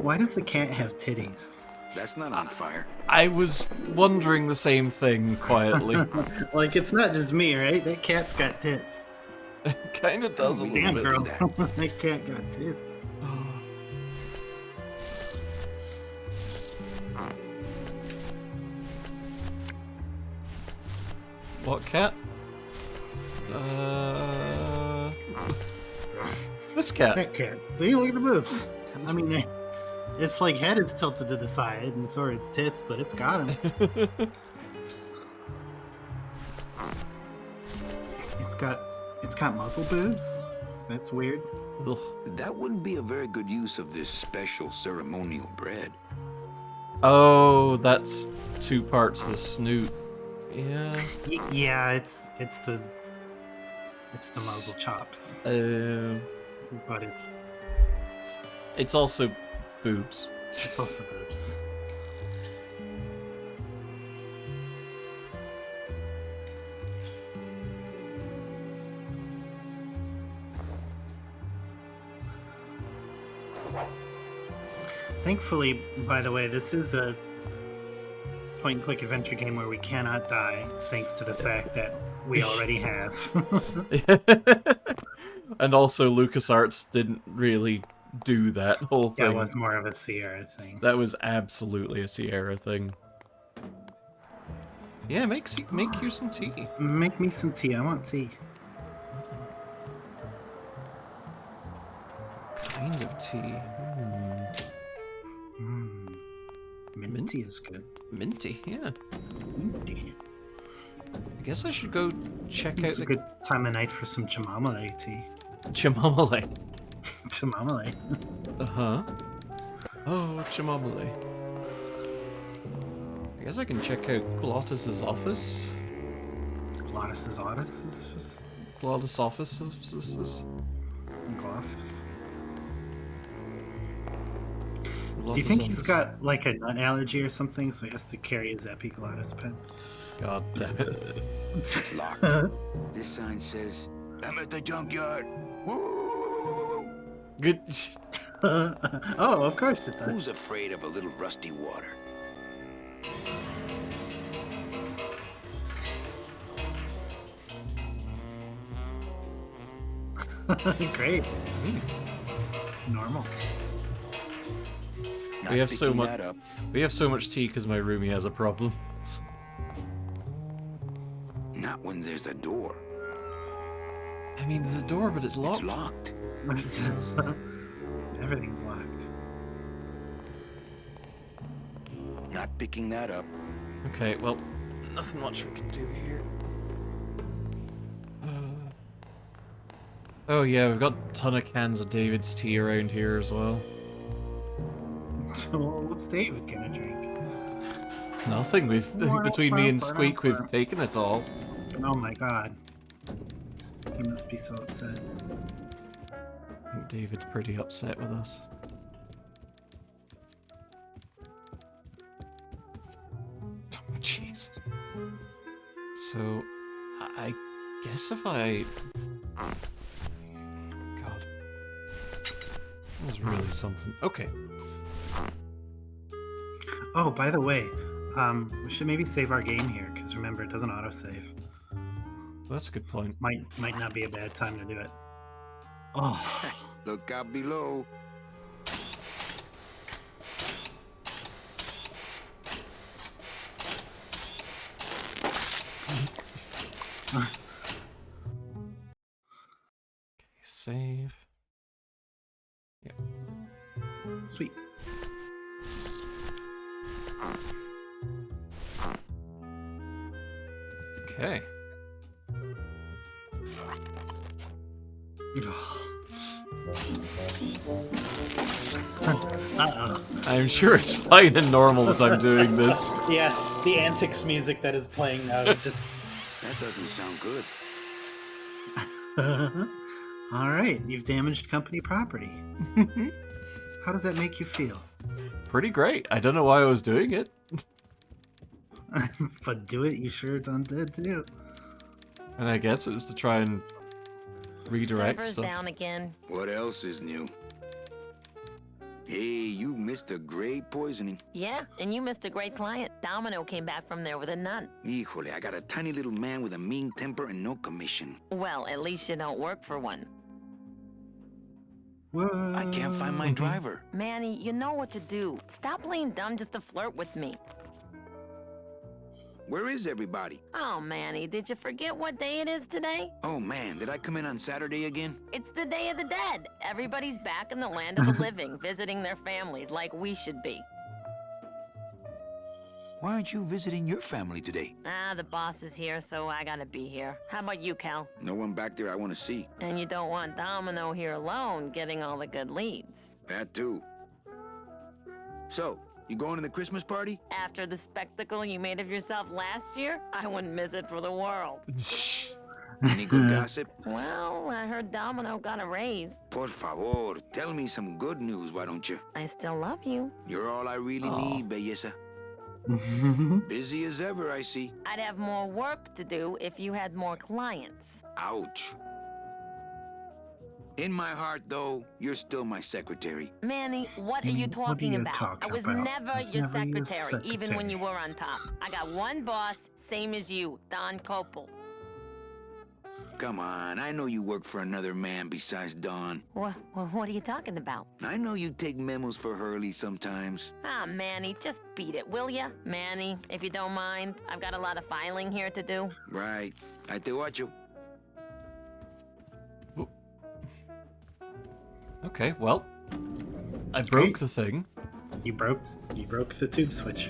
Why does the cat have titties? That's not on fire. I was wondering the same thing quietly. Like, it's not just me, right? That cat's got tits. It kind of does a little Damn, bit. girl. that. That cat got tits. What cat? This cat. That cat. See, look at the boobs. I mean, its like head is tilted to the side, and so are its tits, but it's got them. It's got muzzle boobs. That's weird. Ugh. That wouldn't be a very good use of this special ceremonial bread. Oh, that's 2 parts of the snoot. Yeah. Yeah, it's the muzzle chops, but It's also boobs. it's also boobs. Thankfully, by the way, this is a point-and-click adventure game where we cannot die, thanks to the fact that we already have. And also, LucasArts didn't really do that whole thing. That was more of a Sierra thing. That was absolutely a Sierra thing. Yeah, make you some tea. Make me some tea. I want tea. Kind of tea. Minty is good. Minty, yeah. Minty. I guess I should go check It's out a the good time of night for some chamomile tea. Chamomile. Chamomile. Uh-huh. Oh, Chamomile. I guess I can check out Glottis's office. Glottis's Otis. Glottis office. Gloff. Glottis Do you think he's office. got like a nut allergy or something, so he has to carry his epiglottis pen? God damn it. It's locked. This sign says, "I'm at the junkyard." Woo! Good. Oh, of course it Who's does. afraid of a little rusty water? Great. Normal. Not We have so picking much. that up. We have so much tea because my roomie has a problem. Not when there's a door. I mean, there's a door, but it's locked. It's locked. Everything's locked. Not picking that up. Okay, well, nothing much we can do here. Oh yeah, we've got a ton of cans of David's tea around here as well. What's David gonna drink? Nothing. Between me and Squeak, we've taken it all. Oh my god. He must be so upset. I think David's pretty upset with us. Oh, jeez. So, I guess if I... God. That was really something. Okay. Oh, by the way, we should maybe save our game here, because remember, it doesn't autosave. That's a good point. Might not be a bad time to do it. Oh. Look out below. Save. Yeah. Sweet. Okay. Uh-oh. I'm sure it's fine and normal that I'm doing this. Yeah, the antics music that is playing now is just... That doesn't sound good. All right, you've damaged company property. How does that make you feel? Pretty great. I don't know why I was doing it. But do it, you sure done did too. And I guess it was to try and redirect Server's stuff. down again. What else is new? Hey, you missed a great poisoning. Yeah, and you missed a great client. Domino came back from there with a nun. Híjole, I got a tiny little man with a mean temper and no commission. Well, at least you don't work for one. Whoa. I can't find my driver. Manny, you know what to do. Stop playing dumb just to flirt with me. Where is everybody? Oh, Manny, did you forget what day it is today? Oh man, did I come in on Saturday again? It's the Day of the Dead. Everybody's back in the land of the living, visiting their families like we should be. Why aren't you visiting your family today? Ah, the boss is here, so I gotta be here. How about you, Cal? No one back there I want to see. And you don't want Domino here alone, getting all the good leads. That too. So, you going to the Christmas party? After the spectacle you made of yourself last year, I wouldn't miss it for the world. Any good gossip? Well, I heard Domino got a raise. Por favor, tell me some good news, why don't you? I still love you. You're all I really need, belleza. Busy as ever, I see. I'd have more work to do if you had more clients. Ouch. In my heart, though, you're still my secretary. Manny, what are you What are talking you about? talking I was about? never I was your never your secretary, even when secretary. you were on top. I got one boss, same as you, Don Copel. Come on, I know you work for another man besides Don. What are you talking about? I know you take memos for Hurley sometimes. Ah, Manny, just beat it, will ya? Manny, if you don't mind, I've got a lot of filing here to do. Right. I te watcho. Okay, well, I broke Great. the thing. You broke the tube switch.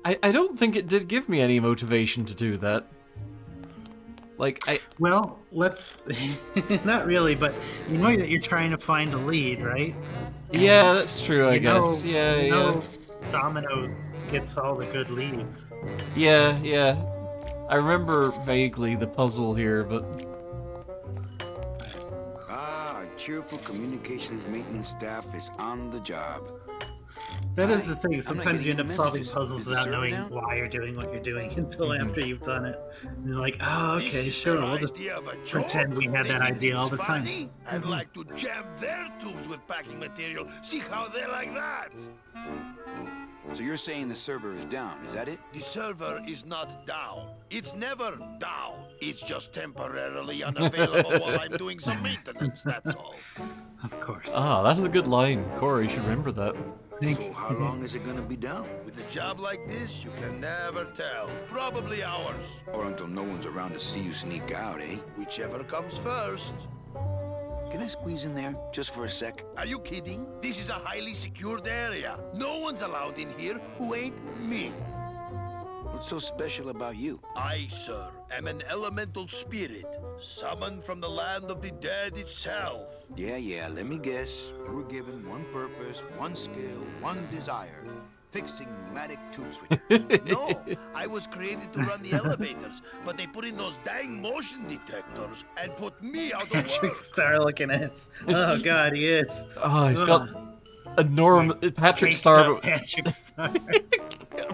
I don't think it did give me any motivation to do that. Like, Well, let's not really, but you know that you're trying to find a lead, right? yeah, that's true, I You know- guess. Yeah, you yeah. know Domino gets all the good leads. Yeah, yeah. I remember vaguely the puzzle here, but Our cheerful communications maintenance staff is on the job. That is Hi, the thing. I'm not Sometimes you getting end up any solving messages. puzzles Is the without server knowing down? why you're doing what you're doing until after you've done it. And you're like, oh, This okay, is sure, their we'll just idea of a pretend joke? we had They that think idea all it's the time. funny? I'd like to jam their tubes with packing material. See how they like that. So you're saying the server is down, is that it? The server is not down. It's never down. It's just temporarily unavailable while I'm doing some maintenance, that's all. Of course. that's a good line. Corey should remember that. So how long is it gonna be down? With a job like this, you can never tell. Probably hours. Or until no one's around to see you sneak out, eh? Whichever comes first. Can I squeeze in there, just for a sec? Are you kidding? This is a highly secured area. No one's allowed in here who ain't me. What's so special about you? I, sir, am an elemental spirit, summoned from the land of the dead itself. Yeah, let me guess. You were given one purpose, one skill, one desire. Fixing pneumatic tube switchers. No, I was created to run the elevators, but they put in those dang motion detectors and put me out of Patrick work. Star looking ass. Oh god, he is. Oh, he's Ugh. got enormous Patrick Caked Star. up Patrick Star.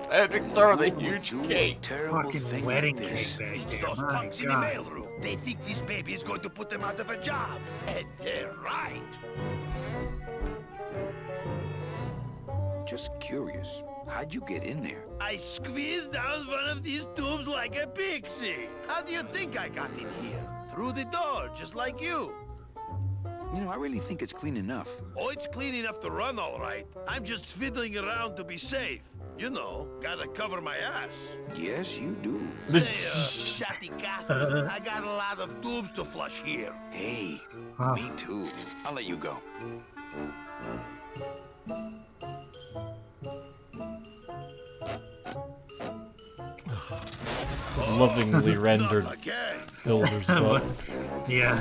Patrick Star with a Who would huge do a cake. terrible Fucking thing wedding like this? cake back It's there. those My punks in the god. mailroom. They think this baby is going to put them out of a job. And they're right. Just curious. How'd you get in there? I squeezed down one of these tubes like a pixie. How do you think I got in here? Through the door, just like you. You know, I really think it's clean enough. Oh, it's clean enough to run, all right. I'm just fiddling around to be safe. You know, gotta cover my ass. Yes, you do. Say, Chatty Cathy, I got a lot of tubes to flush here. Hey, Oh. me too. I'll let you go. Lovingly rendered Not again. builder's butt. Yeah.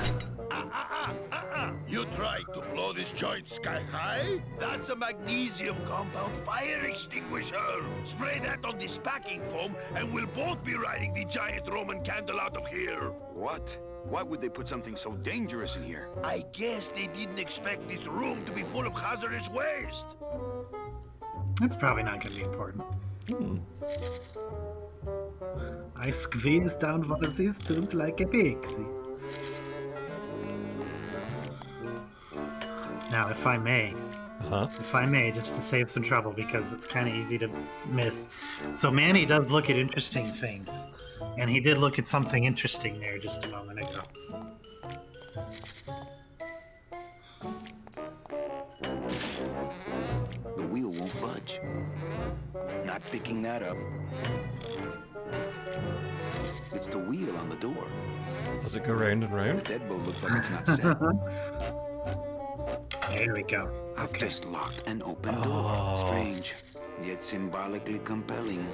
You tried to blow this joint sky high? That's a magnesium compound fire extinguisher. Spray that on this packing foam, and we'll both be riding the giant Roman candle out of here. What? Why would they put something so dangerous in here? I guess they didn't expect this room to be full of hazardous waste. That's probably not going to be important. I squeezed down one of these tubes like a pixie. Now, if I may, just to save some trouble, because it's kind of easy to miss. So Manny does look at interesting things, and he did look at something interesting there just a moment ago. The wheel won't budge. Not picking that up. It's the wheel on the door. Does it go round and The round? deadbolt looks like it's not set. There we go. I've Okay. just locked an open door. Oh. Strange, yet symbolically compelling.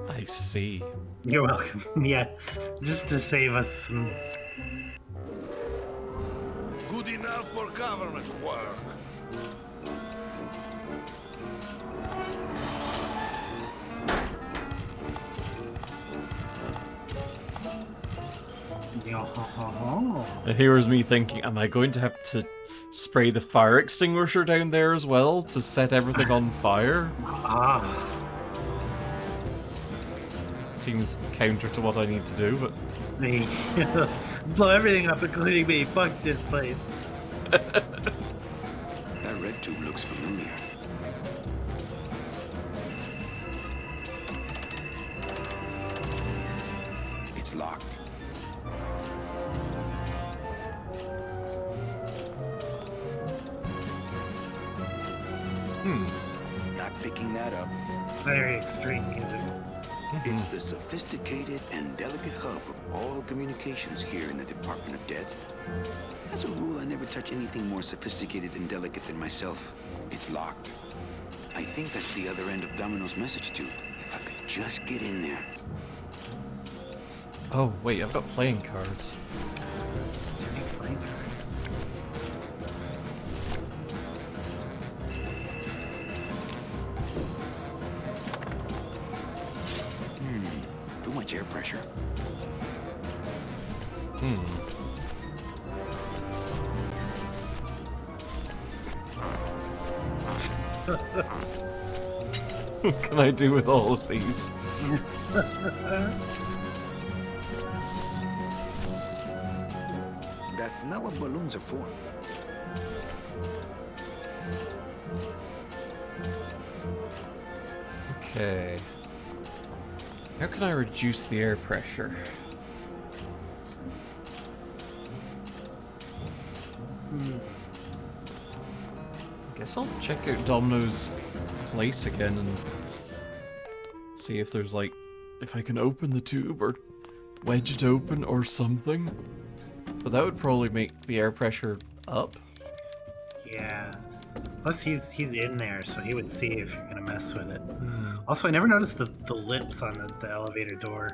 I see. You're welcome. Yeah, just to save us some. Good enough for government work. Oh, Here's me thinking, am I going to have to spray the fire extinguisher down there as well to set everything on fire? ah. Seems counter to what I need to do, but Me. Blow everything up, including me. Fuck this place. That red tube looks familiar. It's locked. Not picking that up. Very extreme music. It's the sophisticated and delicate hub of all communications here in the Department of Death. As a rule, I never touch anything more sophisticated and delicate than myself. It's locked. I think that's the other end of Domino's message tube. If I could just get in there. oh wait, I've got playing cards. Turning playing cards. Too much air pressure. What can I do with all of these? That's not what balloons are for. Okay. How can I reduce the air pressure? Guess I'll check out Domino's place again and see if there's like, if I can open the tube or wedge it open or something. But that would probably make the air pressure up. Yeah. Plus, he's in there, so he would see if you're gonna mess with it. Also, I never noticed the lips on the elevator door.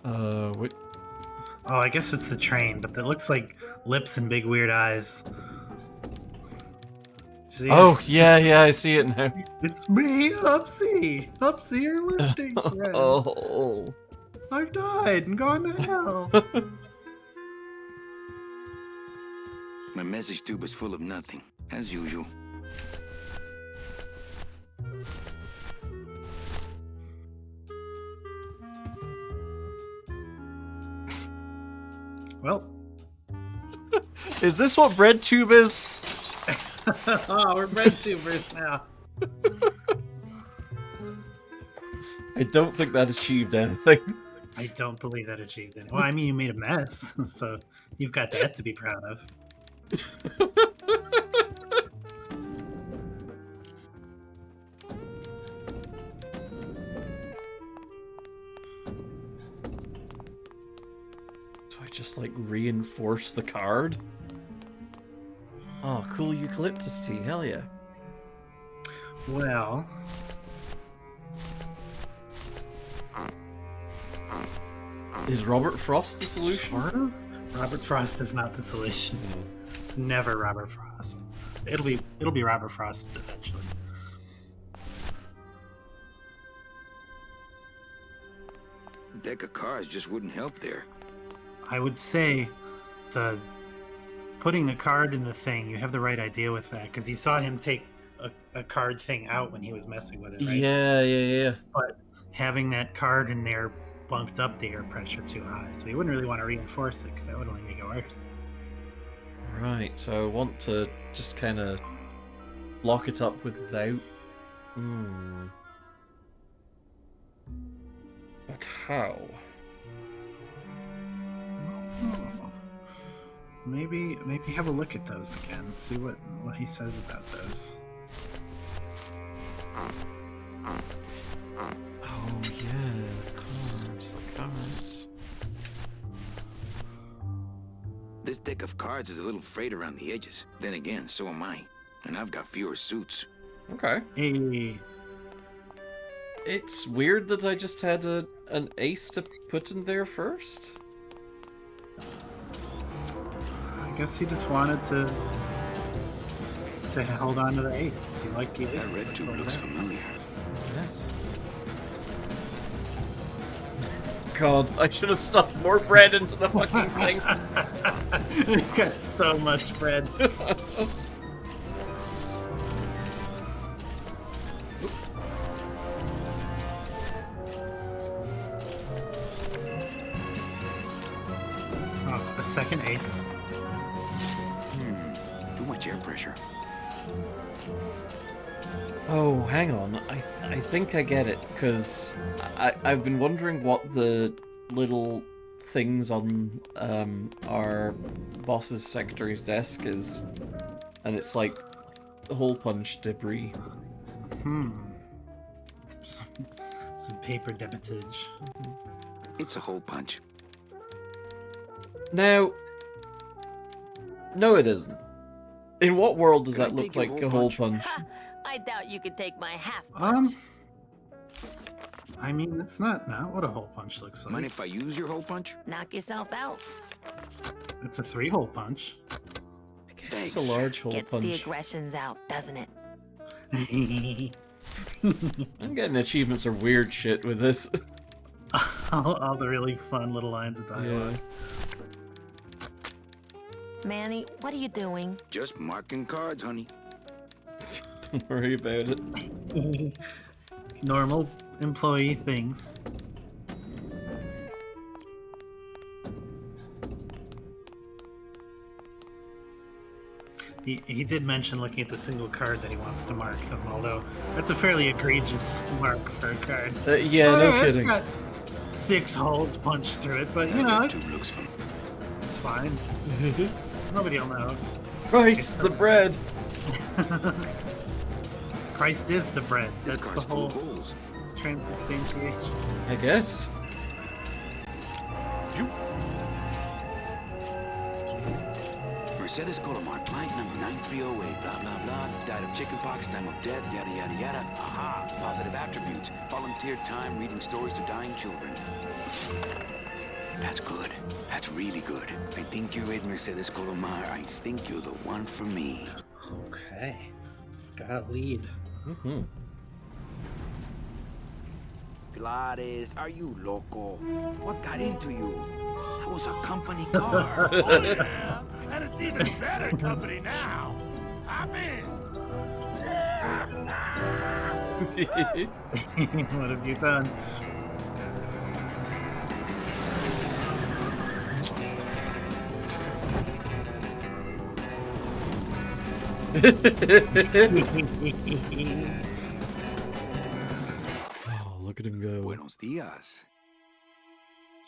What? Oh, I guess it's the train, but it looks like lips and big weird eyes. See? Oh, yeah, I see it now. It's me, Upsy! Upsy, your lifting friend! Oh. I've died and gone to hell! My message tube is full of nothing, as usual. Well, Is this what bread tube is? oh, we're bread tubers now. I don't think that achieved anything. I don't believe that achieved it. Well, I mean, you made a mess, so you've got that to be proud of. Do I just, like, reinforce the card? Oh, cool eucalyptus tea, hell yeah. Well, Is Robert Frost the solution? sort of. Robert Frost is not the solution. It's never Robert Frost. It'll be Robert Frost eventually. A deck of cards just wouldn't help there. I would say putting the card in the thing, you have the right idea with that, because you saw him take a card thing out when he was messing with it, right? Yeah. But having that card in there bumped up the air pressure too high, so you wouldn't really want to reinforce it, because that would only make it worse. Right, so I want to just kind of lock it up without... But how? Maybe have a look at those again. See what he says about those. Oh yeah, the cards. This deck of cards is a little frayed around the edges. Then again, so am I. And I've got fewer suits. Okay. Hey, It's weird that I just had an ace to put in there first. I guess he just wanted to hold on to the ace. He liked the ace. That red tube looks familiar. Yes. God, I should have stuffed more bread into the fucking thing. We've got so much bread. Oh, a second ace. Too much air pressure. Oh, hang on. I think I get it, because I've been wondering what the little things on our boss's secretary's desk is, and it's like hole punch debris. Some paper debitage. It's a hole punch. Now, no it isn't. In what world does Can I that look take your like hole a hole punch? punch? I doubt you could take my half punch. I mean, it's not what a hole punch looks like. Mind if I use your hole punch? Knock yourself out. It's a 3-hole punch. I guess it's a large hole Gets the punch. aggressions out, doesn't it? I'm getting achievements for weird shit with this. all the really fun little lines of dialogue. Manny, what are you doing? Just marking cards, honey. Don't worry about it. Normal employee things. He did mention looking at the single card that he wants to mark them, although that's a fairly egregious mark for a card. Yeah, no It's kidding. got 6 holes punched through it, but you know, That tube looks familiar. it's fine. Nobody will know. Christ, the bread! Christ is the bread. This That's the card's full whole of holes. transubstantiation. I guess. Mercedes Colomar, client number 9308, blah, blah, blah. Died of chickenpox, time of death, yada, yada, yada. Aha, positive attributes. Volunteer time reading stories to dying children. That's good. That's really good. I think you're it, Mercedes Colomar. I think you're the one for me. Okay. Got a lead. Mm-hmm. Gladys, are you loco? What got into you? That was a company car. Oh, yeah. And it's even better company now. I'm in. What have you done? Oh, look at him go. Buenos dias.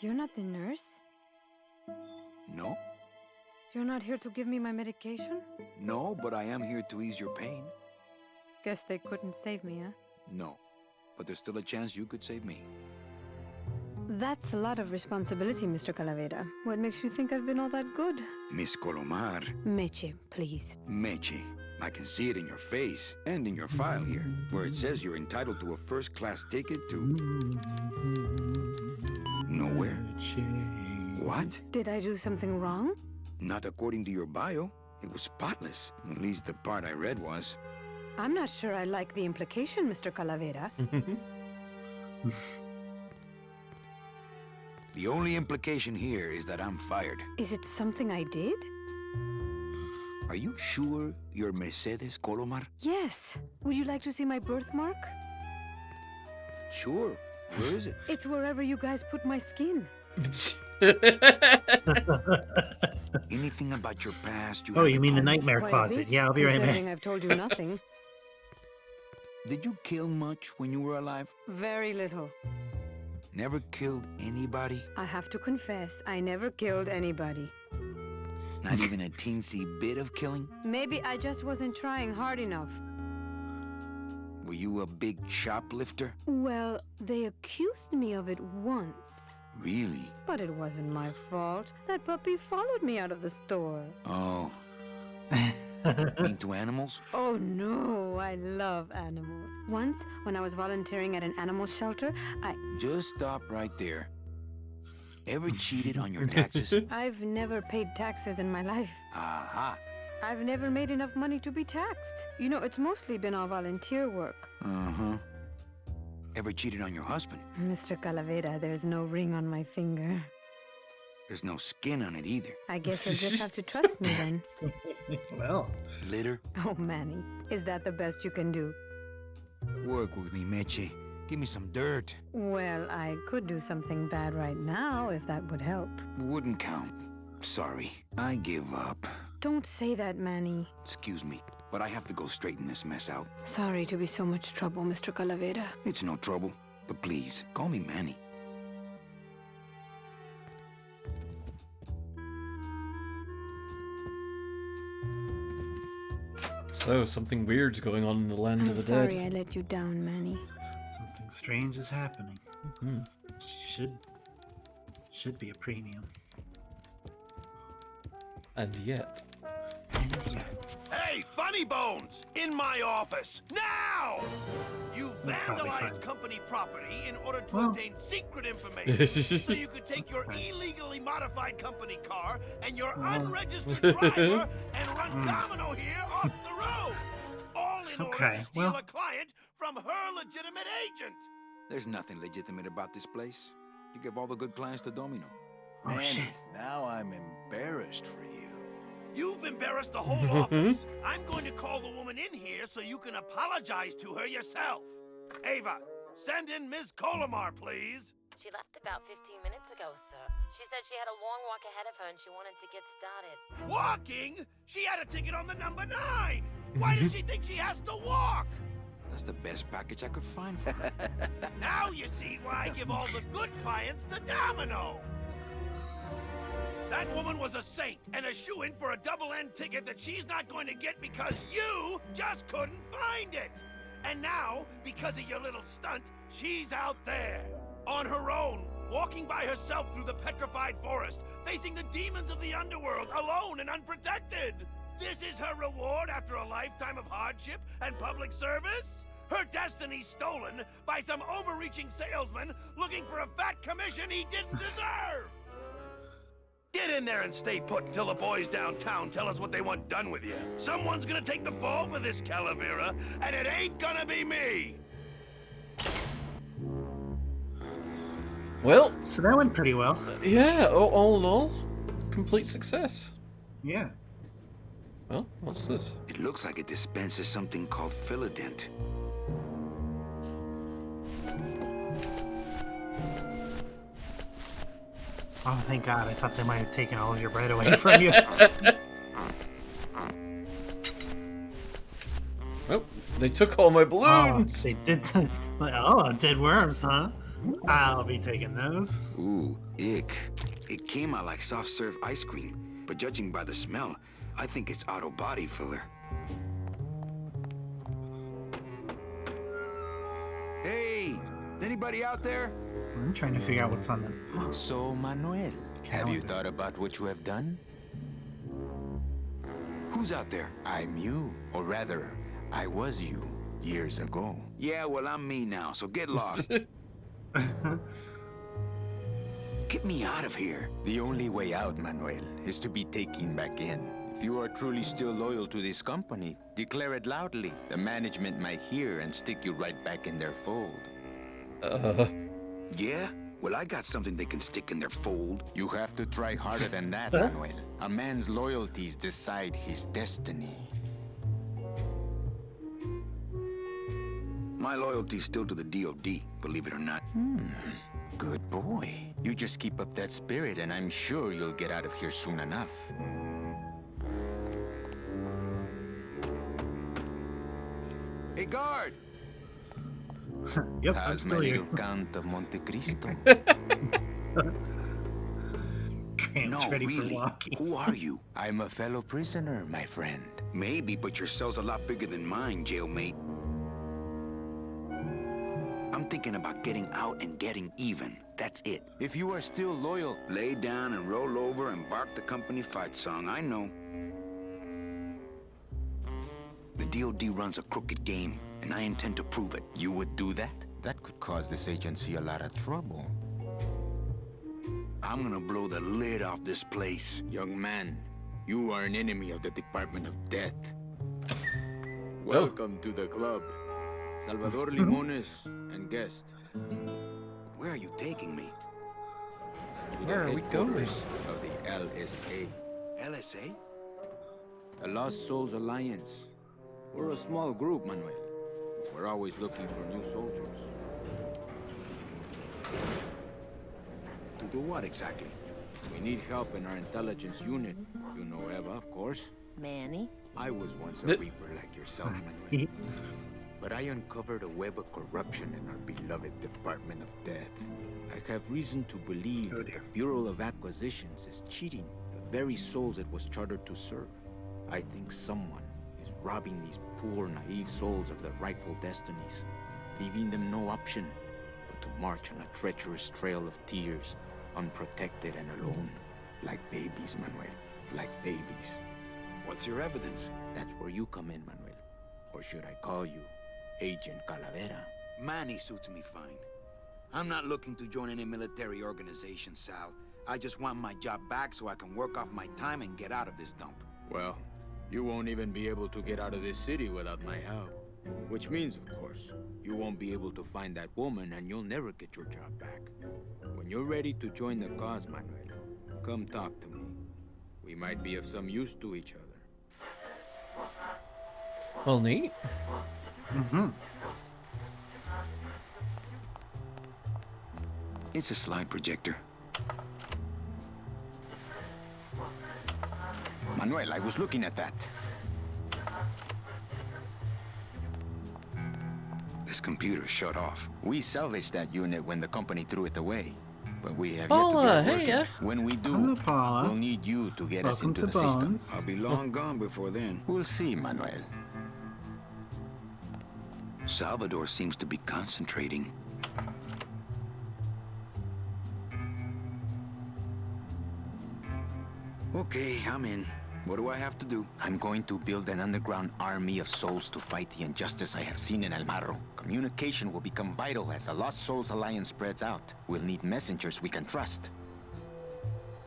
You're not the nurse? No? You're not here to give me my medication? No, but I am here to ease your pain. Guess they couldn't save me, huh? No. But there's still a chance you could save me. That's a lot of responsibility, Mr. Calavera. What makes you think I've been all that good? Miss Colomar. Meche, please. Meche. I can see it in your face and in your file here, where it says you're entitled to a first-class ticket to... nowhere. What? Did I do something wrong? Not according to your bio. It was spotless. At least the part I read was. I'm not sure I like the implication, Mr. Calavera. The only implication here is that I'm fired. Is it something I did? Are you sure you're Mercedes Colomar? Yes. Would you like to see my birthmark? Sure. Where is it? It's wherever you guys put my skin. Anything about your past? Oh, you mean the haven't told me? nightmare Quite a closet? bit, Yeah, I'll be right considering back. I've told you nothing. Did you kill much when you were alive? Very little. Never killed anybody? I have to confess, I never killed anybody. Not even a teensy bit of killing? Maybe I just wasn't trying hard enough. Were you a big shoplifter? Well, they accused me of it once. Really? But it wasn't my fault. That puppy followed me out of the store. Oh. Into animals? Oh no, I love animals. Once, when I was volunteering at an animal shelter, Just stop right there. Ever cheated on your taxes? I've never paid taxes in my life. Aha. I've never made enough money to be taxed. You know, it's mostly been all volunteer work. Uh-huh. Ever cheated on your husband? Mr. Calavera, there's no ring on my finger. There's no skin on it either. I guess you'll just have to trust me then. Well, Litter? Oh, Manny, is that the best you can do? Work with me, Meche. Give me some dirt. Well, I could do something bad right now if that would help. Wouldn't count. Sorry. I give up. Don't say that, Manny. Excuse me, but I have to go straighten this mess out. Sorry to be so much trouble, Mr. Calavera. It's no trouble. But please, call me Manny. So, something weird's going on in the land I'm of the sorry dead. I let you down, Manny. something strange is happening. Mhm. Should be a premium. And yet. And yet, Hey, Funny Bones! In my office! Now! You That's probably vandalized fine. company property in order to Well. obtain secret information so you could take your Okay. illegally modified company car and your Well. unregistered driver and run domino here off the road! All in order Okay, to steal well. a client from her legitimate agent! There's nothing legitimate about this place. You give all the good clients to Domino. oh Manny, shit. now I'm embarrassed for you. You've embarrassed the whole office. I'm going to call the woman in here so you can apologize to her yourself. Ava, send in Ms. Colomar, please. She left about 15 minutes ago, sir. She said she had a long walk ahead of her and she wanted to get started. Walking? She had a ticket on the number 9. Why does she think she has to walk? That's the best package I could find for her. Now you see why I give all the good clients to Domino. That woman was a saint and a shoo-in for a double-end ticket that she's not going to get because you just couldn't find it. And now, because of your little stunt, she's out there on her own, walking by herself through the petrified forest, facing the demons of the underworld, alone and unprotected. This is her reward after a lifetime of hardship and public service? Her destiny stolen by some overreaching salesman looking for a fat commission he didn't deserve! Get in there and stay put until the boys downtown tell us what they want done with you. Someone's gonna take the fall for this, Calavera, and it ain't gonna be me! Well, So that went pretty well. yeah, all in all, complete success. Yeah. Well, what's this? It looks like it dispenses something called Philodent. Oh, thank God. I thought they might have taken all of your bread away from you. Oh, they took all my Oh, balloons. they did. Oh, dead worms, huh? I'll be taking those. Ooh, ick. It came out like soft serve ice cream, but judging by the smell, I think it's auto body filler. Hey, is anybody out there? I'm trying to figure out what's on them. So, Manuel, have you thought about what you have done? Who's out there? I'm you, or rather, I was you, years ago. Yeah, well, I'm me now, so get lost. Get me out of here. The only way out, Manuel, is to be taken back in. If you are truly still loyal to this company, declare it loudly. The management might hear and stick you right back in their fold. Yeah? Well, I got something they can stick in their fold. You have to try harder than that, Manuel. A man's loyalties decide his destiny. My loyalty's still to the DOD, believe it or not. Good boy. You just keep up that spirit and I'm sure you'll get out of here soon enough. Hey, guard! Yep, I'm How's my still here. little Count of Monte Cristo? Grant's No, ready really. for walking. Who are you? I'm a fellow prisoner, my friend. Maybe, but your cell's a lot bigger than mine, jailmate. I'm thinking about getting out and getting even. That's it. If you are still loyal, Lay down and roll over and bark the company fight song, I know. The DOD runs a crooked game, and I intend to prove it. you would do that? That could cause this agency a lot of trouble. I'm gonna blow the lid off this place. Young man, you are an enemy of the Department of Death. Welcome to the club. Salvador Limones and guest. Where are you taking me? Where are we going? Of the LSA, LSA? the Lost Souls Alliance. We're a small group, Manuel. We're always looking for new soldiers. To do what exactly? We need help in our intelligence unit. You know Eva, of course. Manny? I was once a reaper like yourself, Manuel. But I uncovered a web of corruption in our beloved Department of Death. I have reason to believe that the Bureau of Acquisitions is cheating the very souls it was chartered to serve. I think someone is robbing these poor, naive souls of their rightful destinies, leaving them no option but to march on a treacherous trail of tears, unprotected and alone, like babies, Manuel, like babies. What's your evidence? That's where you come in, Manuel. Or should I call you Agent Calavera? Manny suits me fine. I'm not looking to join any military organization, Sal. I just want my job back so I can work off my time and get out of this dump. Well, you won't even be able to get out of this city without my help. Which means, of course, you won't be able to find that woman and you'll never get your job back. When you're ready to join the cause, Manuel, come talk to me. We might be of some use to each other. Well, neat. It's a slide projector. Manuel, I was looking at that. This computer shut off. We salvaged that unit when the company threw it away. But we have yet Paula, to get it hey, working. When we do, Hello, Paula. we'll need you to get us Welcome into to the system. Bones. I'll be long gone before then. We'll see, Manuel. Salvador seems to be concentrating. Okay, I'm in. What do I have to do? I'm going to build an underground army of souls to fight the injustice I have seen in El Marro. Communication will become vital as the Lost Souls Alliance spreads out. We'll need messengers we can trust.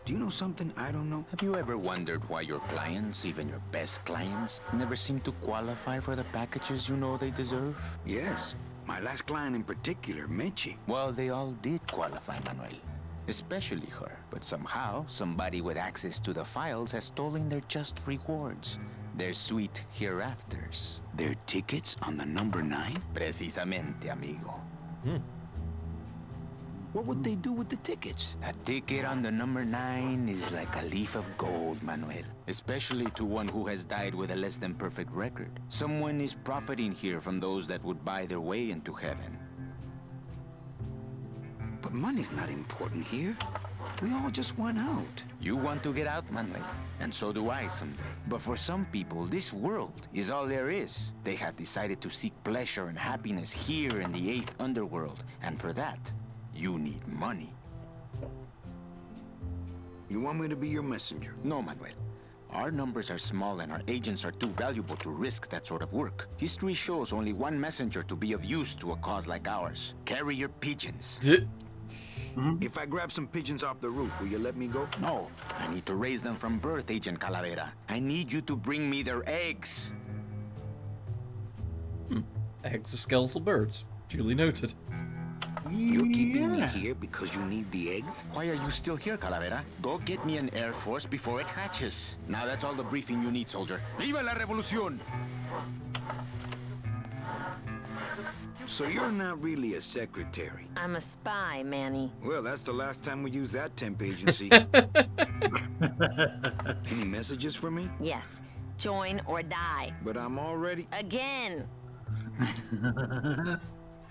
Do you know something I don't know? Have you ever wondered why your clients, even your best clients, never seem to qualify for the packages you know they deserve? Yes. My last client in particular, Meche. Well, they all did qualify, Manuel. Especially her. But somehow, somebody with access to the files has stolen their just rewards. Their sweet hereafters. Their tickets on the number 9? Precisamente, amigo. What would they do with the tickets? A ticket on the number 9 is like a leaf of gold, Manuel. Especially to one who has died with a less than perfect record. Someone is profiting here from those that would buy their way into heaven. But money's not important here. We all just want out. You want to get out, Manuel, and so do I someday. But for some people, this world is all there is. They have decided to seek pleasure and happiness here in the 8th underworld, and for that, you need money. You want me to be your messenger? No, Manuel. Our numbers are small and our agents are too valuable to risk that sort of work. History shows only one messenger to be of use to a cause like ours. Carrier pigeons. If I grab some pigeons off the roof, will you let me go? No, I need to raise them from birth, Agent Calavera. I need you to bring me their eggs. Eggs of skeletal birds. Duly noted. You're keeping me here because you need the eggs? Why are you still here, Calavera? Go get me an Air Force before it hatches. Now that's all the briefing you need, soldier. ¡Viva la revolución! So you're not really a secretary? I'm a spy, Manny. Well, that's the last time we used that temp agency. Any messages for me? Yes. Join or die. But I'm already... Again.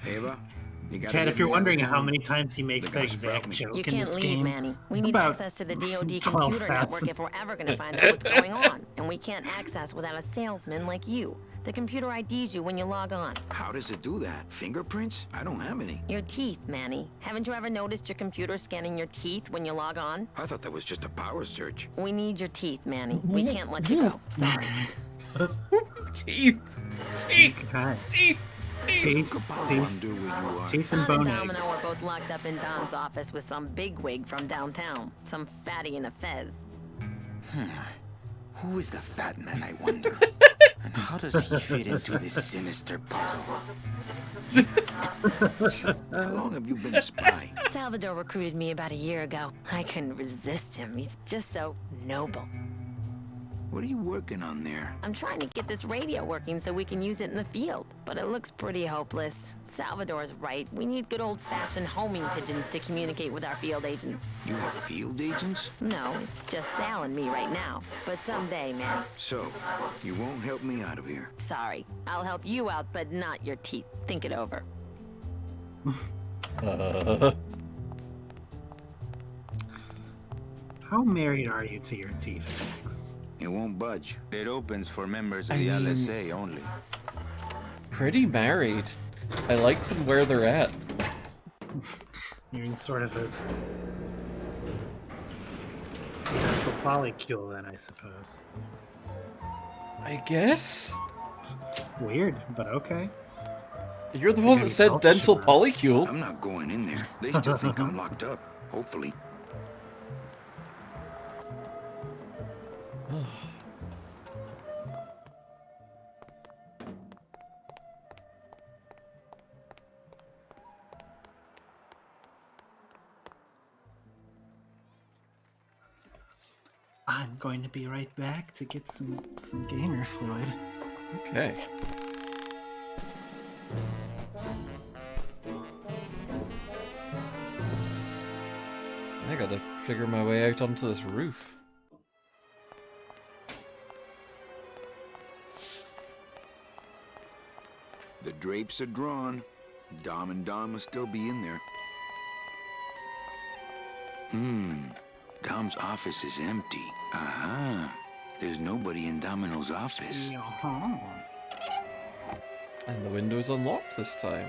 Ava, you gotta Chad, get if you're me out of wondering town. how many times he makes The the guys brought exact me. joke You in can't this leave, game, Manny. We need about access to the DoD 12,000. computer network if we're ever going to find out what's going on. And we can't access without a salesman like you. The computer IDs you when you log on. How does it do that? Fingerprints? I don't have any. Your teeth, Manny. Haven't you ever noticed your computer scanning your teeth when you log on? I thought that was just a power search. We need your teeth, Manny. We can't let you go. Sorry. Teeth! Teeth! Okay. Teeth! Teeth, I wonder where you are. teeth and Don and bone Domino eggs. are both locked up in Don's office with some bigwig from downtown. Some fatty in a fez. Who is the fat man, I wonder? And how does he fit into this sinister puzzle? How long have you been a spy? Salvador recruited me about a year ago. I couldn't resist him. He's just so noble. What are you working on there? I'm trying to get this radio working so we can use it in the field, but it looks pretty hopeless. Salvador's right. We need good old-fashioned homing pigeons to communicate with our field agents. You have field agents? No, it's just Sal and me right now. But someday, man. So, you won't help me out of here. Sorry. I'll help you out, but not your teeth. Think it over. How married are you to your teeth, Max? It won't budge. It opens for members of the LSA only. Pretty married. I like them where they're at. You're in sort of a dental polycule, then, I suppose. I guess? Weird, but okay. You're the one that said dental polycule. I'm not going in there. They still think I'm locked up. Hopefully. I'm going to be right back to get some gamer fluid. Okay. I gotta figure my way out onto this roof. The drapes are drawn. Dom and Don must still be in there. Dom's office is empty. There's nobody in Domino's office. And the window's unlocked this time.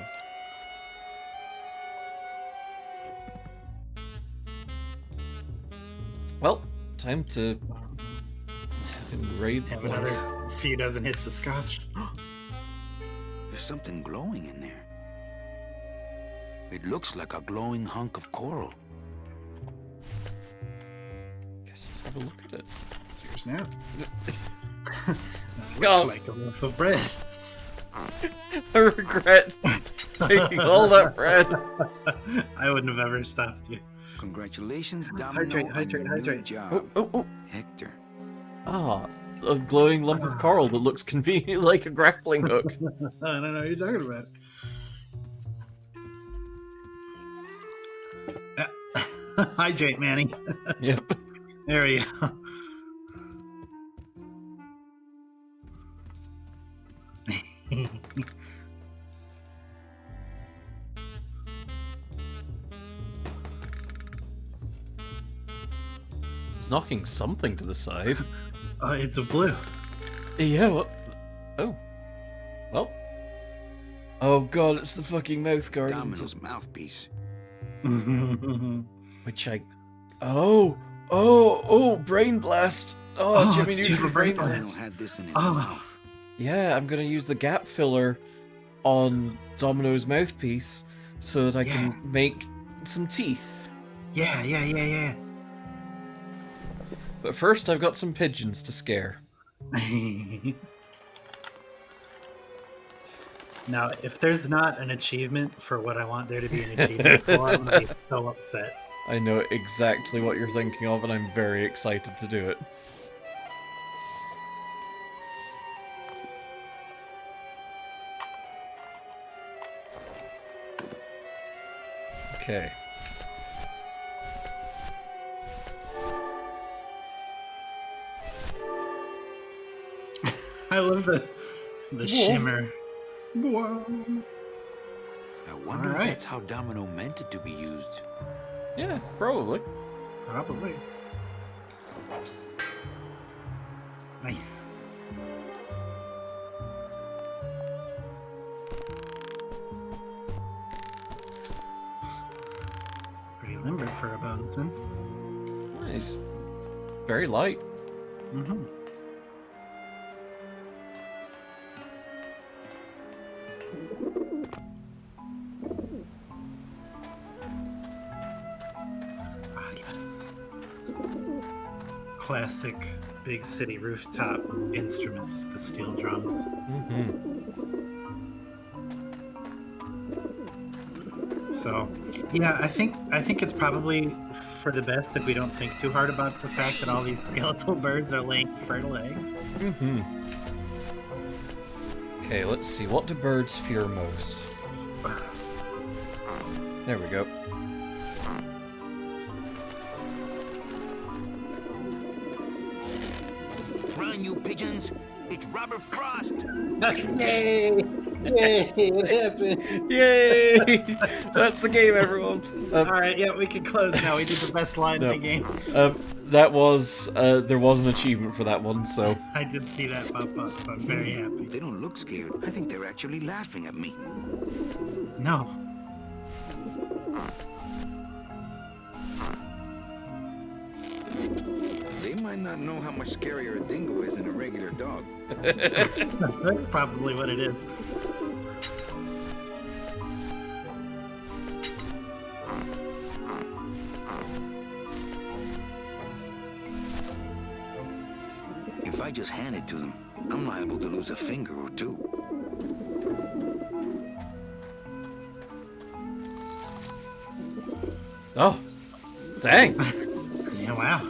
Well, time to And raid Have another few dozen hits of scotch. There's something glowing in there. It looks like a glowing hunk of coral. Guess let's have a look at it. It's yours now. Oh. Looks like a loaf of bread. I regret taking all that bread. I wouldn't have ever stopped you. Congratulations, Domino, Hydrate, on your new hydrate. job. Oh. Hector. Ah, a glowing lump of coral that looks conveniently like a grappling hook. I don't know what you're talking about. Hydrate, Manny. Yep. There we go. It's knocking something to the side. It's a blue. Yeah, what? Oh. Well. Oh god, it's the fucking mouth guard, isn't Domino's it? mouthpiece. Which I... Oh, brain blast. Oh, Jimmy it's Neutron two brain brain Domino blast. had this in his Oh. mouth. Yeah, I'm gonna use the gap filler on Domino's mouthpiece so that I can make some teeth. Yeah. But first, I've got some pigeons to scare. Now, if there's not an achievement for what I want there to be an achievement for, I'm gonna be so upset. I know exactly what you're thinking of, and I'm very excited to do it. Okay. I love the shimmer. I wonder if Alright. that's how Domino meant it to be used. Yeah, probably. Probably. Nice. Pretty limber for a bonesman. It's very light. Mm-hmm. Ah, yes. Classic big city rooftop instruments, the steel drums. So, yeah, I think it's probably for the best if we don't think too hard about the fact that all these skeletal birds are laying fertile eggs. Okay, let's see. What do birds fear most? There we go. Run, you pigeons! It's Robert Frost! Yay! Yay! What happened? Yay! That's the game, everyone. All right, yeah, we can close now. We did the best line in the game. That was there was an achievement for that one, so I did see that pop up, so I'm very happy. They don't look scared. I think they're actually laughing at me. No. They might not know how much scarier a dingo is than a regular dog. That's probably what it is. If I just hand it to them, I'm liable to lose a finger or two. oh, dang! Yeah, wow.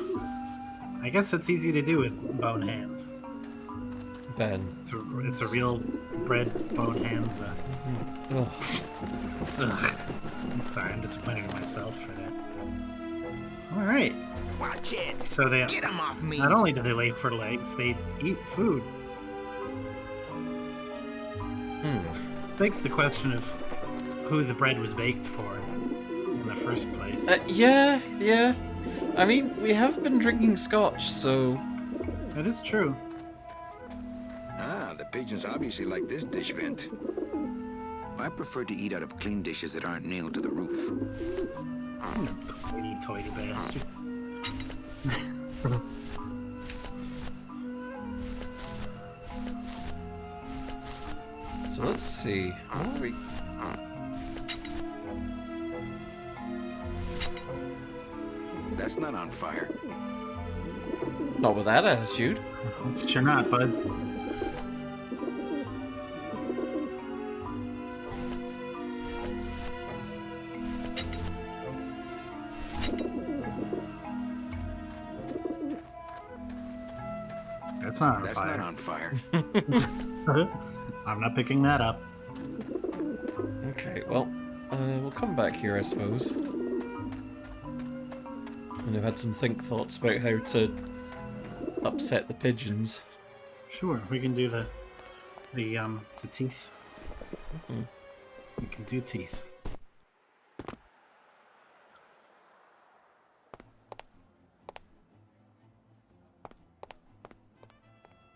I guess it's easy to do with bone hands. Ben, It's a real bread bone hands. oh, Ugh. I'm sorry, I'm disappointed in myself for that. All right. Watch it! So they Get them off me! not only do they lay fertile eggs, they eat food. Begs the question of who the bread was baked for in the first place. yeah. I mean, we have been drinking scotch, so That is true. Ah, the pigeons obviously like this dish vent. I prefer to eat out of clean dishes that aren't nailed to the roof. Toity bastard. So let's see. What are we... That's not on fire. Not with that attitude. It's sure not, bud. That's not on That's fire. not on fire. I'm not picking that up. Okay, well, we'll come back here, I suppose. And I've had some think thoughts about how to upset the pigeons. Sure, we can do the teeth. Mhm. We can do teeth.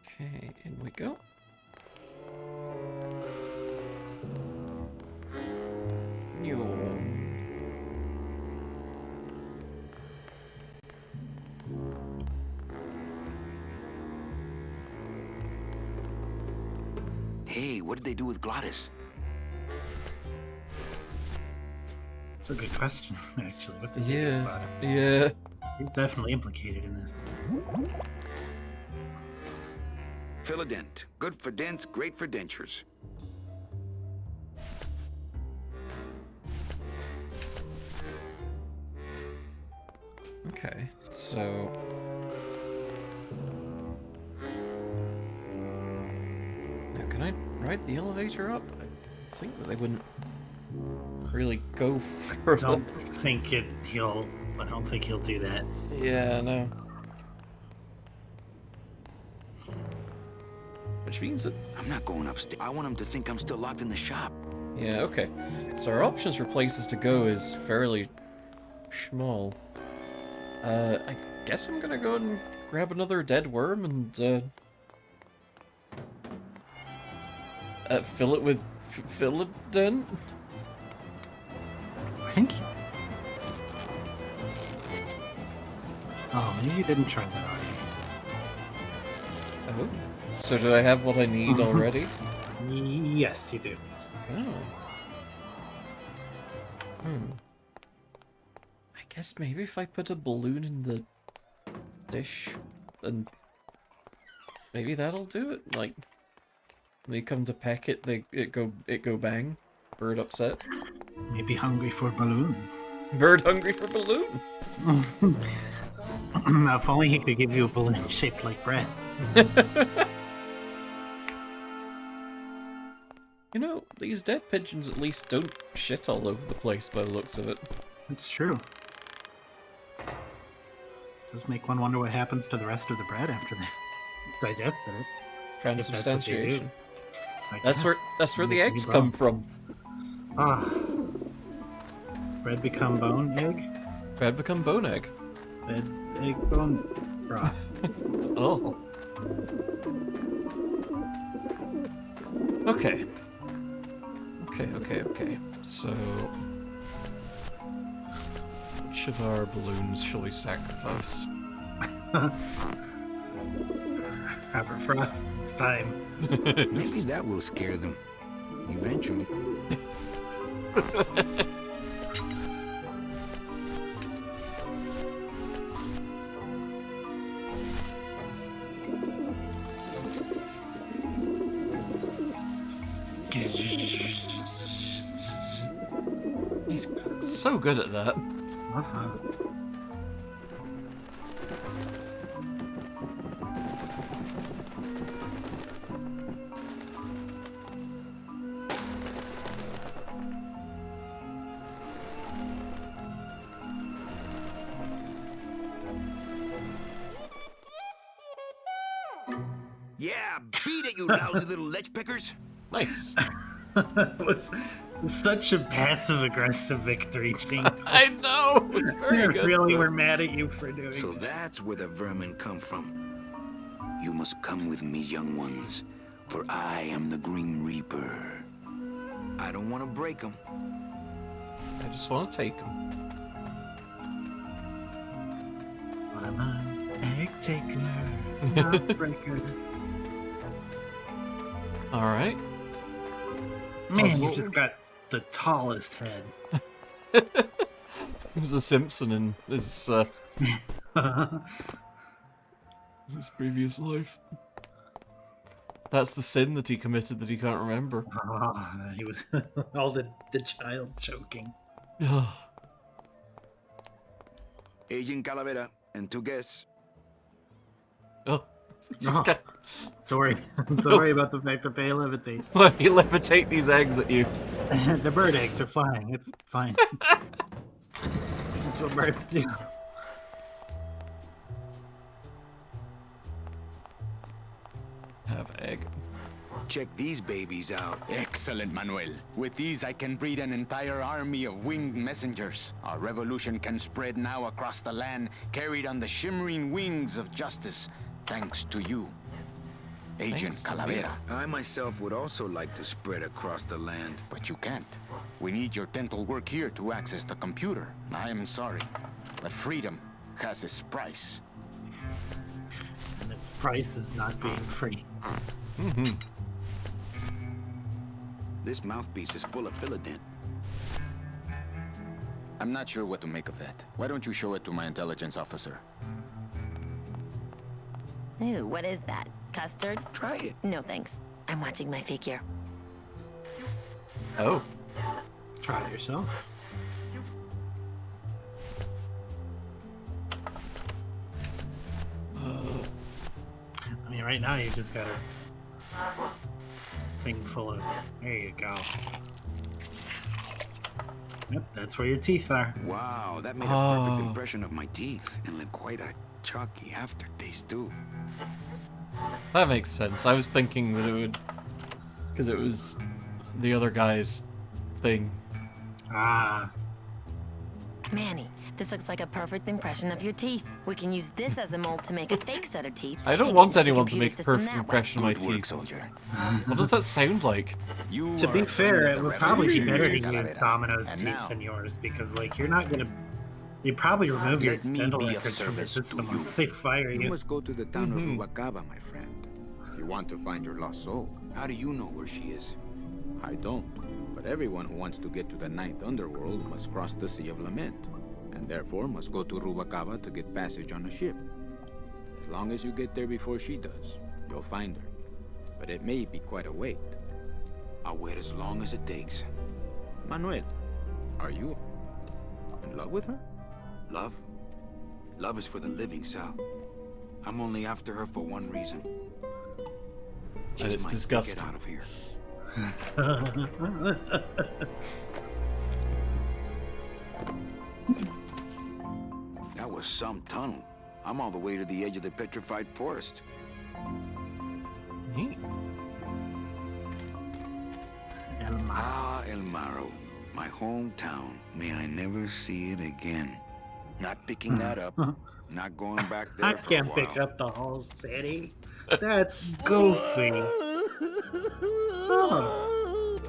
Okay, in we go. Yo. Hey, what did they do with Glottis? That's a good question, actually. What did they do Yeah, about it? yeah. He's definitely implicated in this. Philadent. Good for dents, great for dentures. Okay, so... Now, can I ride the elevator up? I think that they wouldn't really go for I don't think he'll do that. Yeah, no. Which means that... I'm not going upstairs. I want him to think I'm still locked in the shop. Yeah, okay. So our options for places to go is fairly small. I guess I'm gonna go and grab another dead worm and, fill it with Philadent? I think. Oh, maybe you didn't try that already. Oh. So do I have what I need already? Yes, you do. Oh. I guess maybe if I put a balloon in the dish, and maybe that'll do it. Like, they come to peck it, it go bang. Bird upset. Maybe hungry for balloon. Bird hungry for balloon. Now, if only he could give you a balloon shaped like bread. You know, these dead pigeons at least don't shit all over the place by the looks of it. It's true. Does make one wonder what happens to the rest of the bread after they digested it. Transubstantiation. I That's guess. where the Maybe eggs bone. come from. Ah. Bread become bone egg? Bread become bone egg. Bread egg bone broth. Oh. Okay. Okay. So, which of our balloons shall we sacrifice? Robert Frost, it's time. Maybe that will scare them. Eventually. He's so good at that. Uh-huh. Yeah, beat it, you lousy little lech pickers. Nice. That was such a passive-aggressive victory, Ching. I know. It's very good. Really, we're mad at you for doing So that. that's where the vermin come from. You must come with me, young ones, for I am the Grim Reaper. I don't want to break them. I just want to take him. I'm an egg taker, not breaker. All right. Man, puzzle. you just got the tallest head. He was a Simpson in his previous life. That's the sin that he committed that he can't remember. He was all the child choking. Agent Calavera and 2 guests. Sorry. Sorry about the fact that they levitate. Why do you levitate these eggs at you? The bird eggs are flying. It's fine. That's what birds do. Have egg. Check these babies out. Excellent, Manuel. With these, I can breed an entire army of winged messengers. Our revolution can spread now across the land, carried on the shimmering wings of justice, thanks to you, Agent Calavera. I myself would also like to spread across the land. But you can't. We need your dental work here to access the computer. I am sorry, but freedom has its price. And its price is not being free. Mm-hmm. This mouthpiece is full of Philodent. I'm not sure what to make of that. Why don't you show it to my intelligence officer? Ooh, what is that? Custard? Try it. No thanks. I'm watching my figure. Oh. Try it yourself. I mean, right now you just got a thing full of. There you go. Yep, that's where your teeth are. Wow, that made a perfect impression of my teeth, and left quite a chalky aftertaste too. That makes sense. I was thinking that it would, because it was the other guy's thing. Ah. Manny, this looks like a perfect impression of your teeth. We can use this as a mold to make a fake set of teeth. I don't and want get the anyone to computer make a system perfect that way. impression of my Good work, teeth. soldier. What does that sound like? You To are be a fair, friend it of would the probably be revolution, better to Agent use Calavera. Domino's And teeth now, than yours because, like, you're not gonna. They probably remove your Let me dental be of records from the service to system you. once they fire you you. must go to the town of Rubalcaba, my friend, if you want to find your lost soul. How do you know where she is? I don't, but everyone who wants to get to the ninth underworld must cross the Sea of Lament, and therefore must go to Rubalcaba to get passage on a ship. As long as you get there before she does, you'll find her. But it may be quite a wait. I'll wait as long as it takes. Manuel, are you in love with her? Love? Love is for the living, Sal. I'm only after her for one reason. And it's disgusting. Get out of here. That was some tunnel. I'm all the way to the edge of the petrified forest. Neat. El Maro, my hometown. May I never see it again. Not picking that up. Not going back there I for can't a while. pick up the whole city. That's goofy. Oh.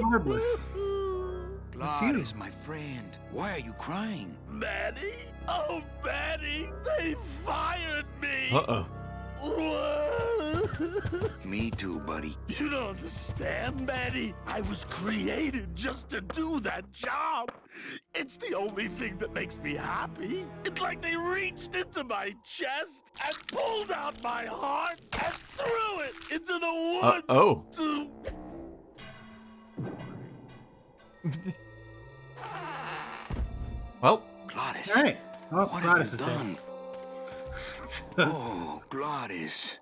Marvelous. Gladys, my friend. Why are you crying? Manny? Oh, Manny, they fired me! Uh-oh. Me too, buddy. You don't understand, Manny. I was created just to do that job. It's the only thing that makes me happy. It's like they reached into my chest and pulled out my heart and threw it into the woods. Oh. To... Well. Gladys. All right. Oh, What Gladys have is you dead. done? Oh, Gladys.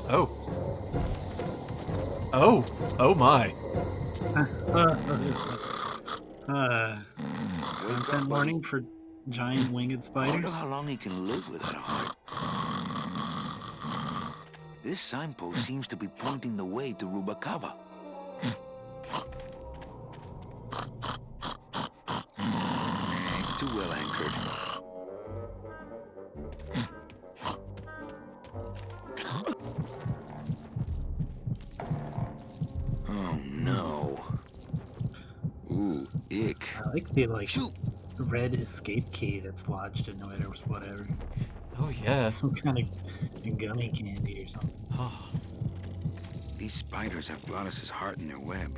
Oh. Oh. Oh my. Content warning for giant winged I spiders. wonder how long he can live without a heart. This signpost seems to be pointing the way to Rubalcaba. It's too well anchored. Oh no. Ooh, ick. I like the Shoot! red escape key that's lodged in it or whatever. Oh yeah. Some kind of gummy candy or something. Oh, These spiders have Glottis's heart in their web.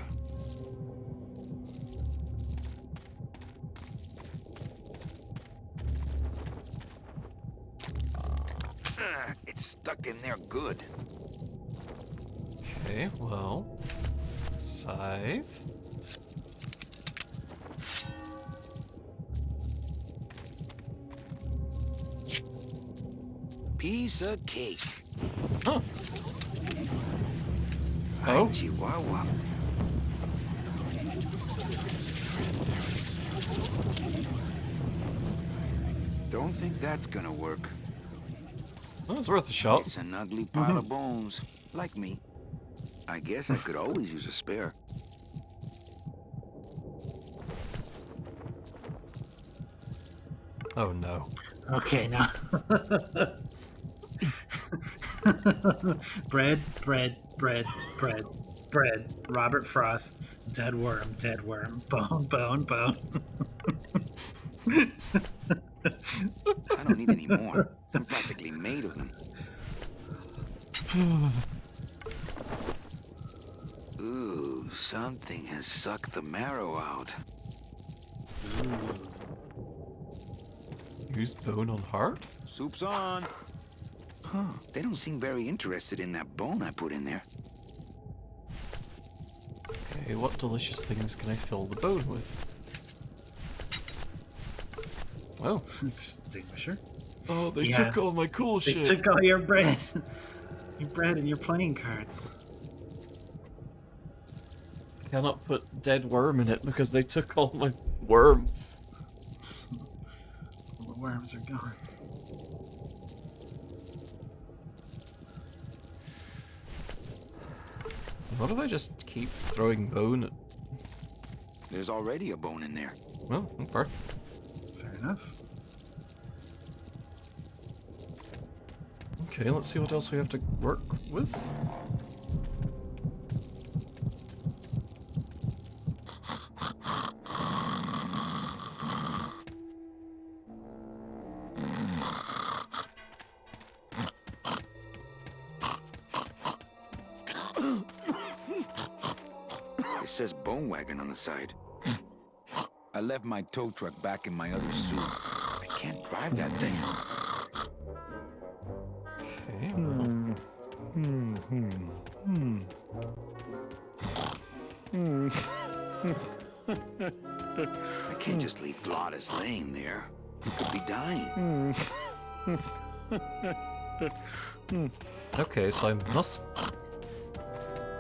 It's stuck in there good. okay, well. Scythe. Piece of cake. Huh. Hi, Oh. Chihuahua. Don't think that's gonna work. That was worth a shot. It's an ugly pile of bones, like me. I guess I could always use a spare. Oh no. Okay, now. bread. Robert Frost. Dead worm. Bone. I don't need any more. I'm practically made of them. Ooh, something has sucked the marrow out. Use bone on heart? Soup's on. Huh, they don't seem very interested in that bone I put in there. Okay, what delicious things can I fill the bone with? Oh. Extinguisher. Oh, they Yeah. took all my cool They shit. took all your bread. Your bread and your playing cards. Cannot put dead worm in it because they took all my worm. All the worms are gone. What if I just keep throwing bone at... There's already a bone in there. Well, okay. Fair enough. Okay, let's see what else we have to work with. It says bone wagon on the side. I left my tow truck back in my other suit. I can't drive that thing. Okay. I can't just leave Glottis laying there. He could be dying. Okay, so I must...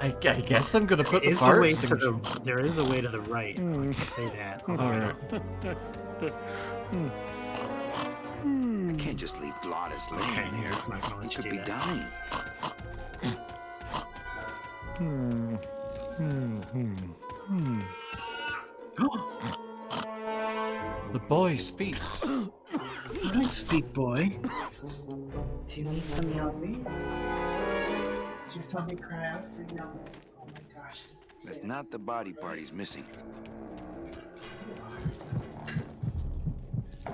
I guess I'm gonna put the There is a fire way to extinguisher... there is a way to the right. I can say that. Alright. I can't just leave Glottis laying Okay, there. it's not gonna let He you could do be that. dying. The boy speaks. Hi, speak boy. Do you need some yummies? Did your tummy cry out for yummies? Oh my gosh. That's not the body part he's missing.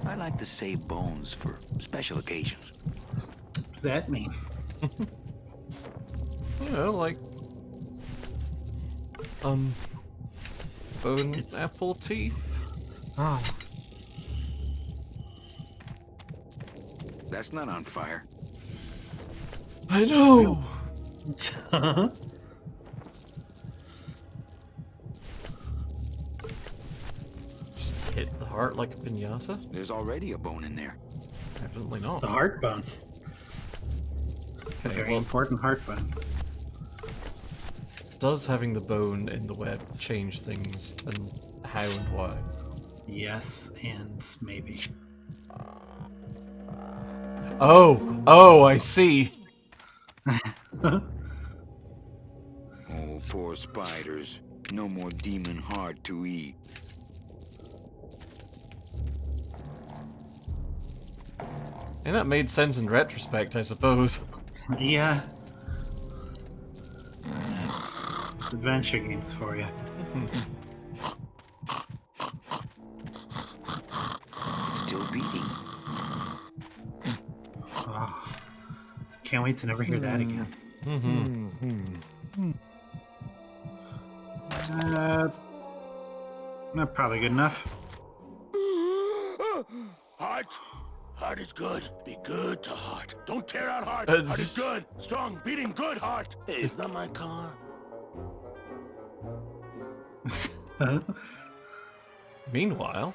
I like to save bones for special occasions. What does that mean? You know, like... Bone It's- apple teeth? Oh. That's not on fire. I know! Just hit the heart like a piñata? There's already a bone in there. Evidently not. The heart bone. A Okay, very well, important heart bone. does having the bone in the web change things, and how and why? Yes, and maybe. Oh, I see. Oh, poor spiders. No more demon heart to eat. And that made sense in retrospect, I suppose. Yeah. That's adventure games for you. can't wait to never hear that again. Probably good enough. Heart. Heart is good. Be good to Heart. Don't tear out Heart. Heart is good. Strong, beating good, Heart. Hey, is that my car? Meanwhile,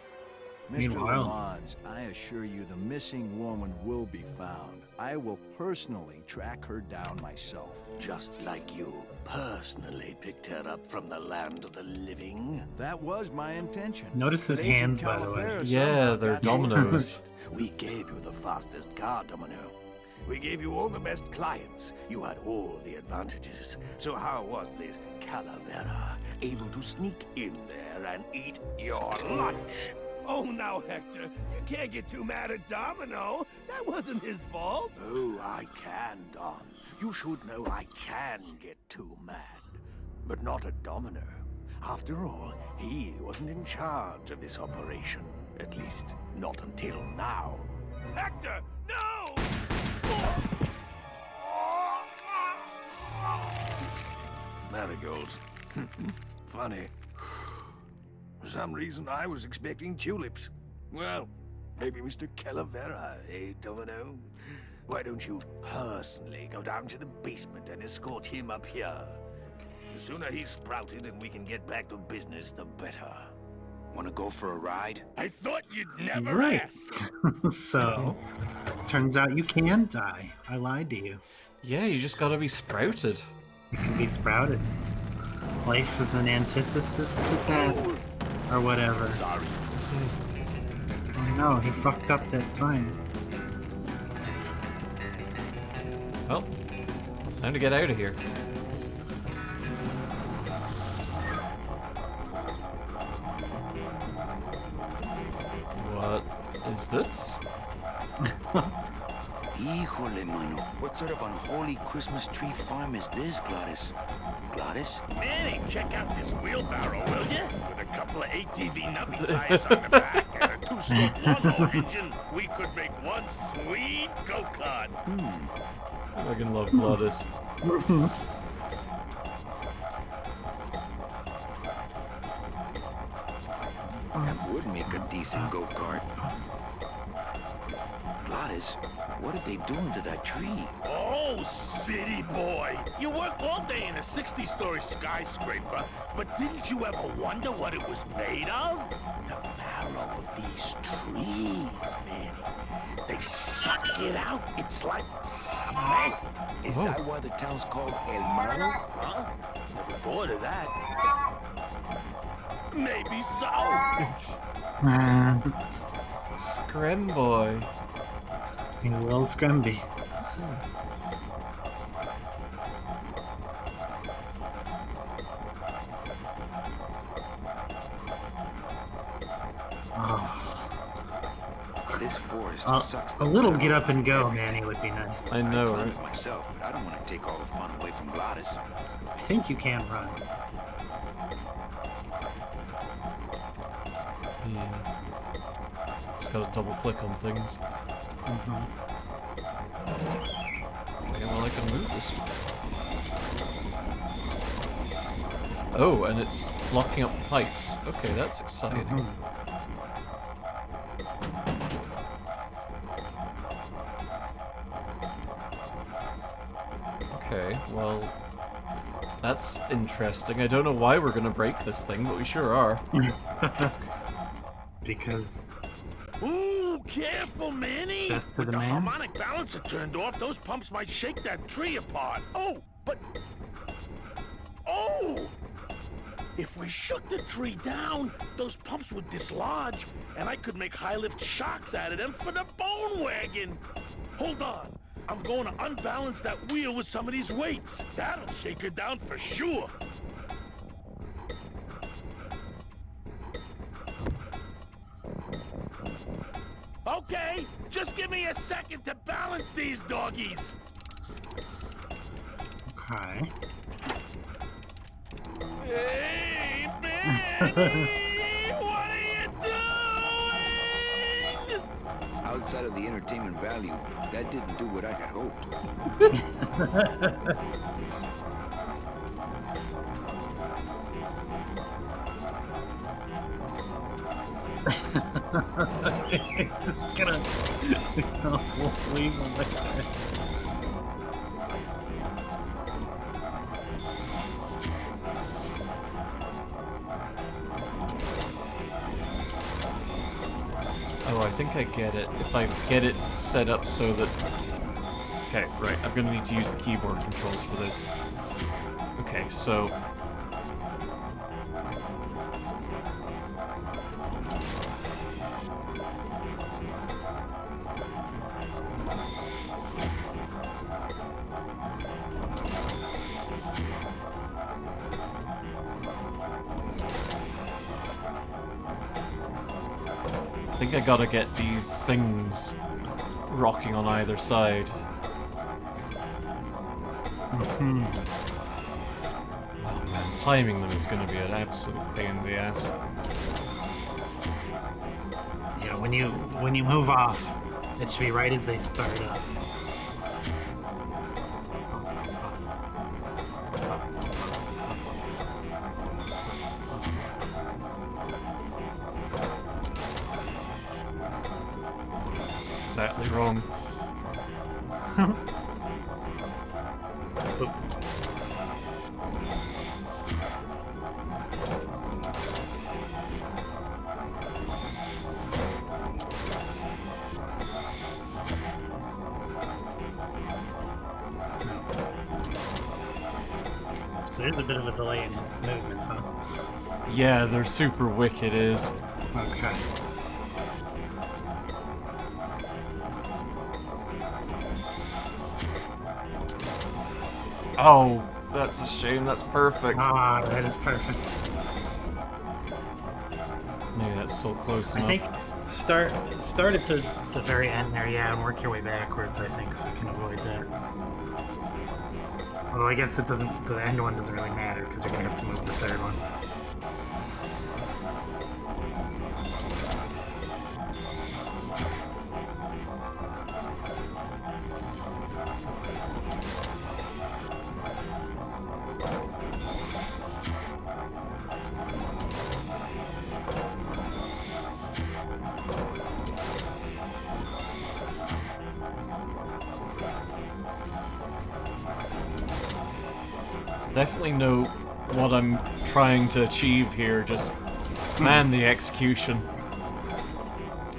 Mr. Lamont, I assure you the missing woman will be found. I will personally track her down myself. Just like you personally picked her up from the land of the living. That was my intention. Notice his But Agent hands, by the way. Calavera yeah, somehow they're got dominoes. We gave you the fastest car, Domino. We gave you all the best clients. You had all the advantages. So how was this Calavera able to sneak in there and eat your lunch? Oh, now, Hector, you can't get too mad at Domino. That wasn't his fault. Oh, I can, Don. You should know I can get too mad. But not at Domino. After all, he wasn't in charge of this operation. At least, not until now. Hector, no! Marigolds. Funny. For some reason, I was expecting tulips. Well, maybe Mr. Calavera, eh, Domino? Why don't you personally go down to the basement and escort him up here? The sooner he's sprouted and we can get back to business, the better. Want to go for a ride? I thought you'd never Right. ask. So, turns out you can die. I lied to you. Yeah, you just gotta be sprouted. You can be sprouted. Life is an antithesis to death. Or whatever. Sorry. Oh no, he fucked up that sign. Well, time to get out of here. What is this? Híjole, mano. What sort of unholy Christmas tree farm is this, Gladys? Gladys? Manny, check out this wheelbarrow, will you? With a couple of ATV nubby tires on the back and a two-stroke lawnmower engine, we could make one sweet go-kart. I fucking love Gladys. That would make a decent go-kart. Gladys, what are they doing to that tree? Oh, city boy. You work all day in a 60-story skyscraper, but didn't you ever wonder what it was made of? The marrow of these trees, man. They suck it out. It's like cement. Is that why the town's called El Marrow? Huh? Never thought of that. Maybe so. Scrim boy. He's a little scrumby. This forest sucks A little get up and go, Manny, would be nice. I know, I right? myself, but I don't want to take all the fun away from Gladys. I think you can run. Yeah. Just gotta double click on things. Okay, well, I can move this one. Oh, and it's blocking up pipes. Okay, that's exciting. Okay, well, that's interesting. I don't know why we're gonna break this thing, but we sure are. Because Ooh, careful, Manny! Just for With the the man? harmonic balancer turned off, those pumps might shake that tree apart. Oh, but... Oh! If we shook the tree down, those pumps would dislodge, and I could make high-lift shocks out of them for the bone wagon! Hold on. I'm going to unbalance that wheel with some of these weights. That'll shake her down for sure. Okay, just give me a second to balance these doggies. okay. Hey, Benny! What are you doing? How outside of the entertainment value, that didn't do what I had hoped. It's gonna leave him like that. Oh, I think I get it. If I get it set up so that... Okay, right. I'm gonna need to use the keyboard controls for this. Okay, so... I think I gotta get these things rocking on either side. Oh man, timing them is gonna be an absolute pain in the ass. Yeah, when you move off, it should be right as they start up. That's exactly wrong. So there's a bit of a delay in his movements, huh? Yeah, they're super wicked is. Okay. Oh, that's a shame, that's perfect. Ah, that is perfect. Maybe that's still close enough. I think start at the very end there, yeah, and work your way backwards, I think, so we can avoid that. Although I guess it doesn't, the end one doesn't really matter, because you're going to have to move the third one. Definitely know what I'm trying to achieve here, just... Man, the execution.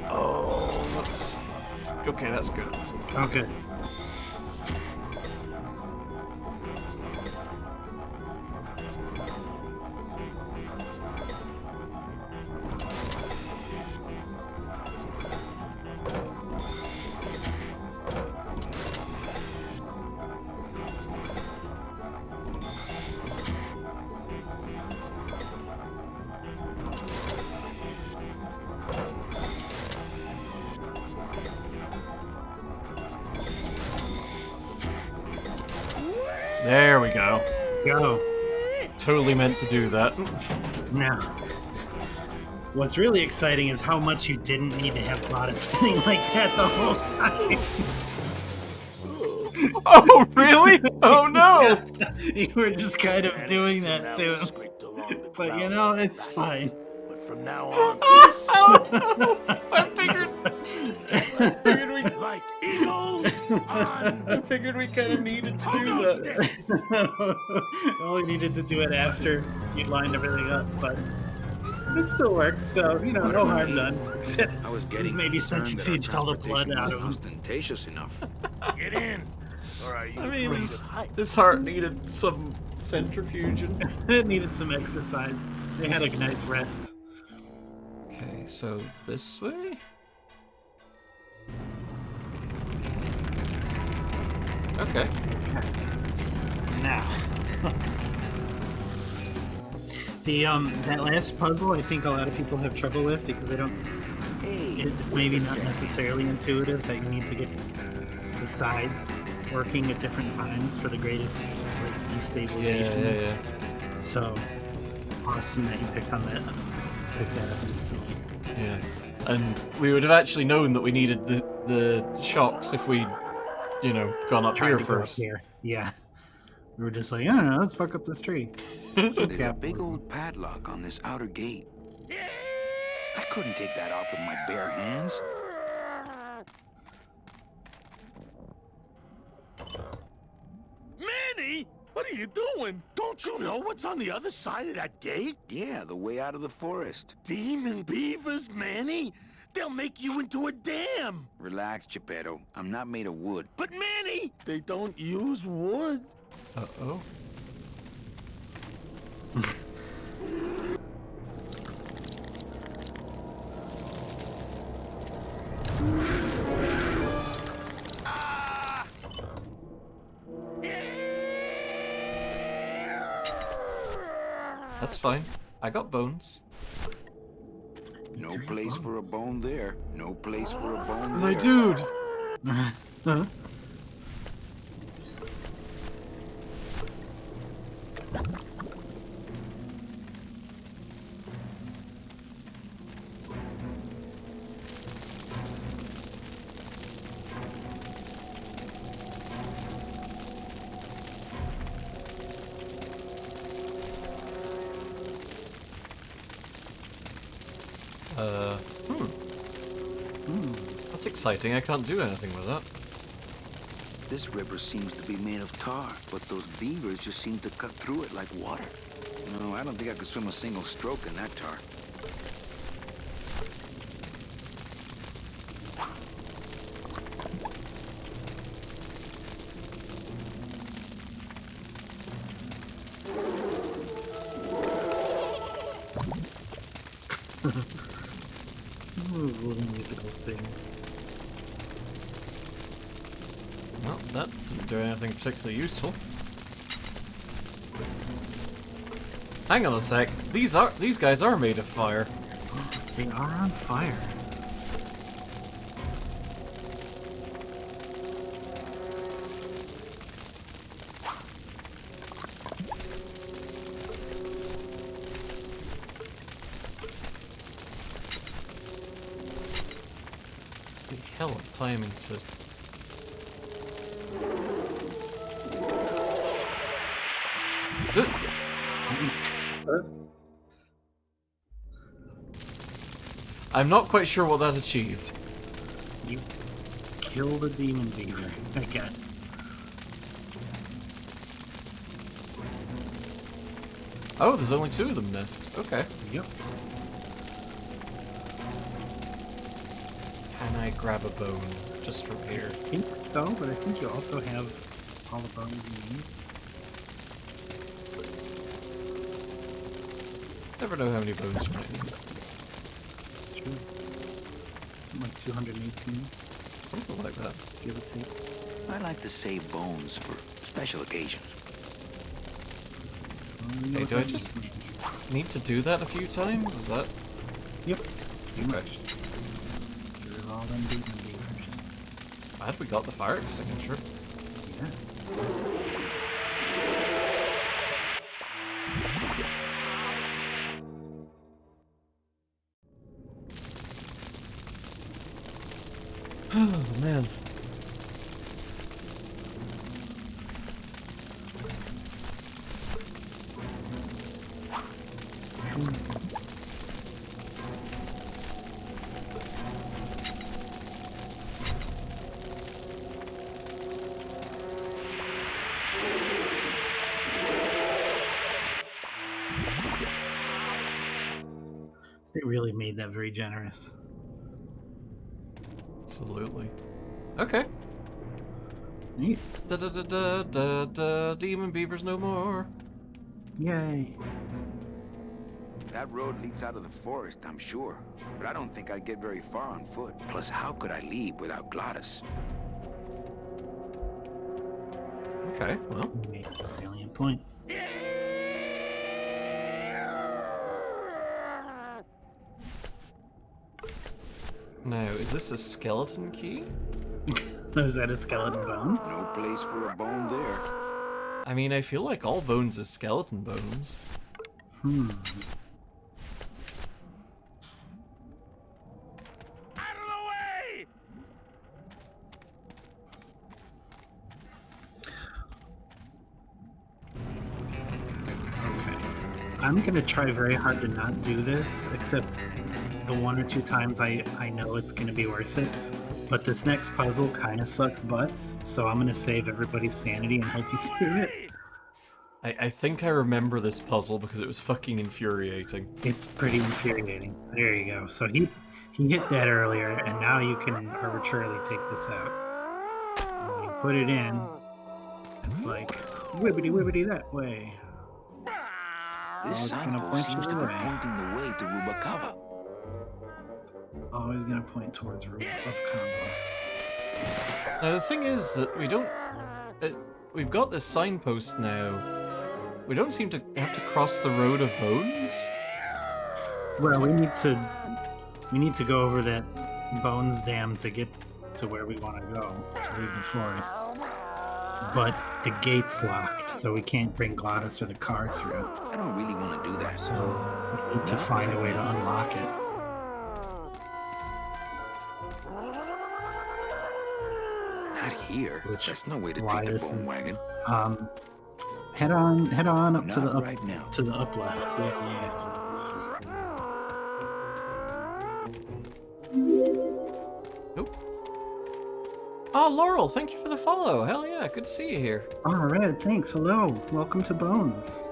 Oh, that's... Okay, that's good. Okay. There we go. Go. Totally meant to do that. Now, what's really exciting is how much you didn't need to have Plata spinning like that the whole time. Oh, really? Oh, no! You were just kind of doing that too. But you know, it's fine. But from now on, I figured we like eagles on. I figured we kind of needed to do that. You only needed to do it after you'd lined everything up, but it still worked. So you know, no harm done. I was getting Maybe concerned that our centrifuged all the blood transportation out was of him. ostentatious enough. Get in. Or are you I mean, afraid of heights? this heart needed some centrifuging. It needed some exercise. They had a nice rest. Okay, so this way? Okay. Now, the that last puzzle, I think a lot of people have trouble with because they don't. It's maybe not necessarily intuitive that you need to get the sides working at different times for the greatest destabilization. Yeah. So awesome that you picked on that. Picked that up instantly. Yeah. And we would have actually known that we needed the shocks if we'd, you know, gone up Tried here to go up first. here. Yeah. We were just like, I don't know, let's fuck up this tree. There's a big old padlock on this outer gate. I couldn't take that off with my bare hands. Manny, what are you doing? Don't you know what's on the other side of that gate? Yeah, the way out of the forest. Demon beavers, Manny. They'll make you into a dam. Relax, Geppetto. I'm not made of wood. But Manny, they don't use wood. Uh-oh. That's fine. I got bones. No place for a bone there. No place for a bone My there. dude! Huh? That's exciting. I can't do anything with that. This river seems to be made of tar, but those beavers just seem to cut through it like water. No, I don't think I could swim a single stroke in that tar. Little musical stings. Well, that didn't do anything particularly useful. Hang on a sec. These guys are made of fire. They are on fire. The hell of timing to... I'm not quite sure what that achieved. You killed a demon beaver, I guess. Oh, there's only 2 of them left. Okay. Yep. Can I grab a bone just from I here? think so, but I think you also have all the bones you need. Never know how many bones you might need. It's true. Like 218, Something like that. give or take. I like to save bones for special occasions. Hey, do I just need to do that a few times? Is that... Yep. Pretty Okay. much. Get rid of all them demon beavers. Glad we got the fire extinguisher. Yeah. Oh, man. They really made that very generous. Absolutely. Okay. Neat. Da demon beavers no more. Yay. That road leads out of the forest, I'm sure. But I don't think I'd get very far on foot. Plus, how could I leave without Glottis? Okay, well. Makes a salient point. Now, is this a skeleton key? Is that a skeleton bone? No place for a bone there. I mean, I feel like all bones is skeleton bones. I'm gonna try very hard to not do this, except the 1 or 2 times I know it's gonna be worth it. But this next puzzle kind of sucks butts, so I'm gonna save everybody's sanity and help you through it. I think I remember this puzzle because it was fucking infuriating. It's pretty infuriating. There you go. So he hit that earlier, and now you can arbitrarily take this out. And when you put it in, it's like wibbity wibbity that way. This signpost seems to be pointing the way to Rubacava. Always gonna point towards Rubacava. Now the thing is that we don't... we've got this signpost now. We don't seem to have to cross the Road of Bones? Well, we need to go over that Bones Dam to get to where we want to go, to leave the forest. But the gate's locked, so we can't bring Glottis or the car through. I don't really want to do that. So we need to find a way to unlock it. Not here. There's no way to Why take the this bone is- wagon. Head on up to Not the up right now. to the up left. Yeah. Nope. Oh, Laurel, thank you for the follow. Hell yeah, good to see you here. All right, thanks. Hello, welcome to Bones.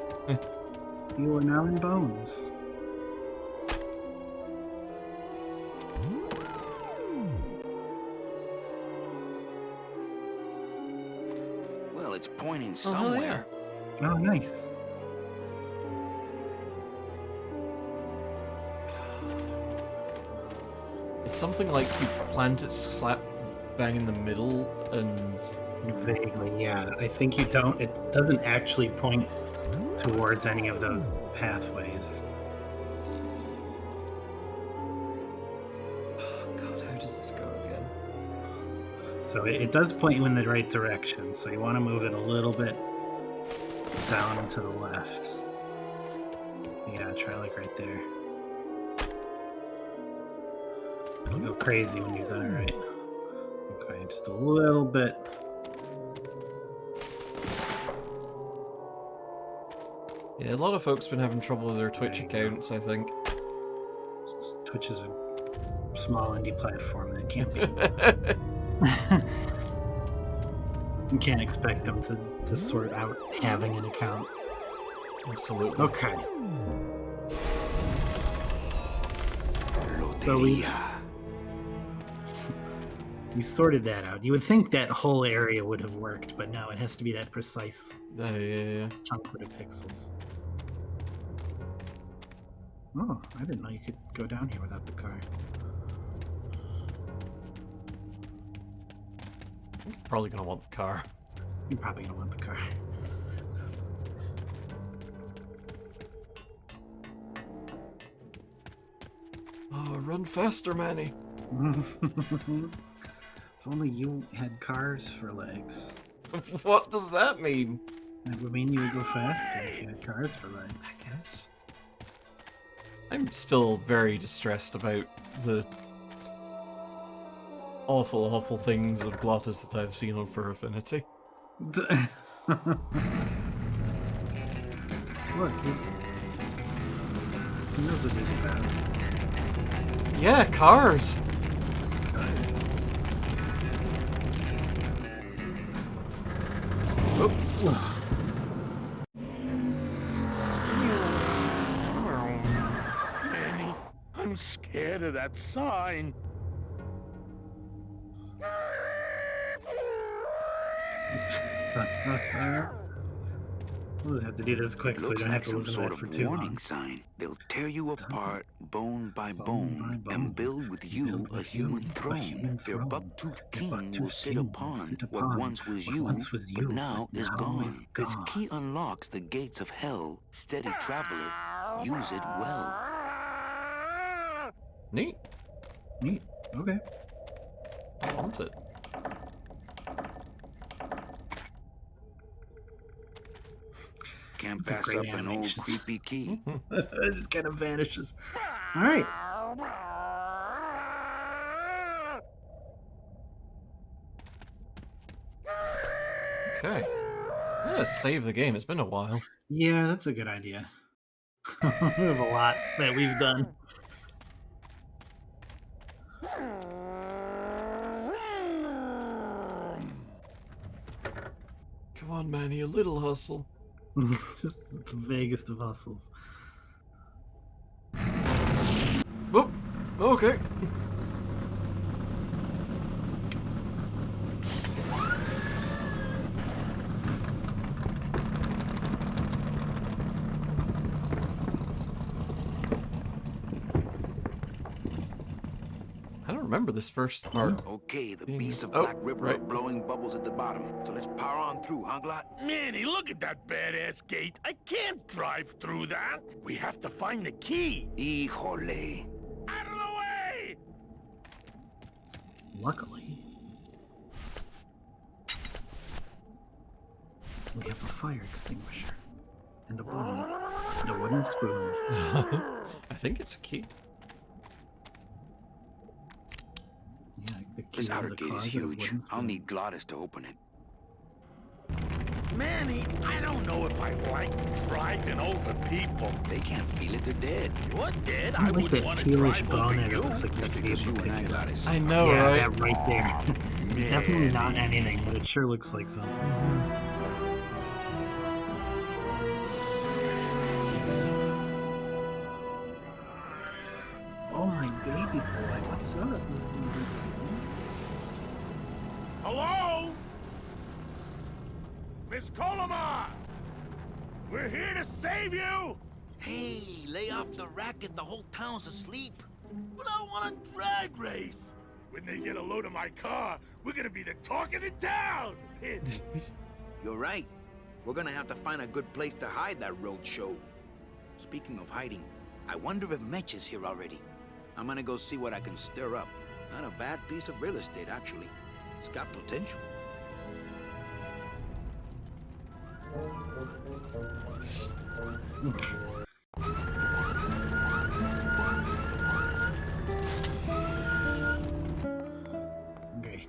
You are now in Bones. Well, it's pointing hell somewhere. Oh, nice. It's something like you plant it slap bang in the middle and... Vaguely, yeah. I think you don't. It doesn't actually point towards any of those pathways. God, how does this go again? So it does point you in the right direction. So you want to move it a little bit down and to the left. Yeah, try like right there. It'll go crazy when you've done it right. Okay, just a little bit. Yeah, a lot of folks been having trouble with their Twitch accounts, I think. Twitch is a small indie platform that can't be. You can't expect them to sort out having an account. Absolutely. Okay. So we sorted that out. You would think that whole area would have worked, but no, it has to be that precise Yeah. chunk of pixels. Oh, I didn't know you could go down here without the car. You're probably gonna want the car. You're probably gonna want the car. Oh, run faster, Manny. If only you had cars for legs. What does that mean? That would mean you would go faster if you had cars for legs. I guess. I'm still very distressed about the awful, awful things of Glottis that I've seen on Fur Affinity. Look, he knows what it's about. Yeah, cars! Manny, I'm scared of that sign. We'll just have to do this quick so we Looks don't like have to some listen sort to that for of too warning long. sign. They'll tear you apart bone by bone bone, and build with you a human throne. Their buck-toothed king will sit upon what once was you, but now is gone. This key unlocks the gates of hell. Steady traveler, use it well. Neat. Neat. Okay. I want it. Can't That's a pass great up an old animation. creepy key. It just kind of vanishes. All right. Okay. I'm gonna save the game, it's been a while. Yeah, that's a good idea. We have a lot that we've done. Come on, Manny, a little hustle. Just the vaguest of hustles. Oh, okay. I don't remember this first part. Okay, the Being beasts this- of oh, Black River right. are blowing bubbles at the bottom. So let's power on through, huh, Glot? Manny, look at that badass gate. I can't drive through that. We have to find the key. Híjole. Out of the way! Luckily, we have a fire extinguisher and a bottle and a wooden spoon. I think it's a key. Yeah, the key This to outer the gate is closet of huge. wooden I'll spoon. need Glottis to open it. Manny, I don't know if I like driving over people. They can't feel it, they're dead. You're dead. I I like wouldn't that want to tealish drive brown over there. you. It looks like That's the because you and I, Glottis. I know, yeah, right? that right there. It's definitely not anything, but it sure looks like something. Oh my baby boy, what's up? Hello? Miss Colomar! We're here to save you! Hey, lay off the racket. The whole town's asleep. But I want a drag race! When they get a load of my car, we're gonna be the talk of the town! You're right. We're gonna have to find a good place to hide that road show. Speaking of hiding, I wonder if Mitch is here already. I'm gonna go see what I can stir up. Not a bad piece of real estate, actually. It's got potential. Okay.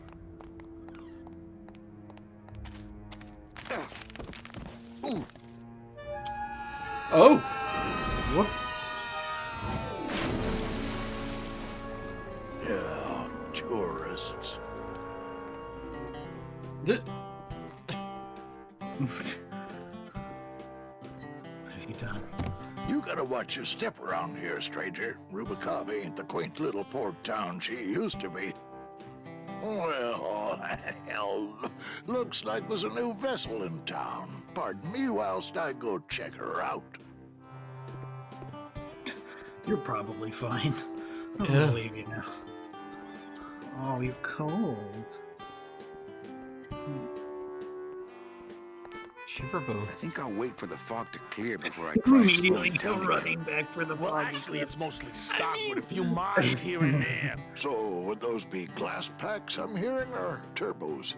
Ooh, Oh! Whoop. Yeah, tourists. D- What have you done? You gotta watch your step around here, stranger. Rubicava ain't the quaint little port town she used to be. Well, hell, looks like there's a new vessel in town. Pardon me whilst I go check her out. You're probably fine. I don't Yeah. believe you now. Oh, you're cold. Shiverbo. I think I'll wait for the fog to clear before I try Immediately slowing go down running back for the Well, foggy actually, cliff. it's mostly stock with a few mods here and there. So, would those be glass packs I'm hearing, or turbos?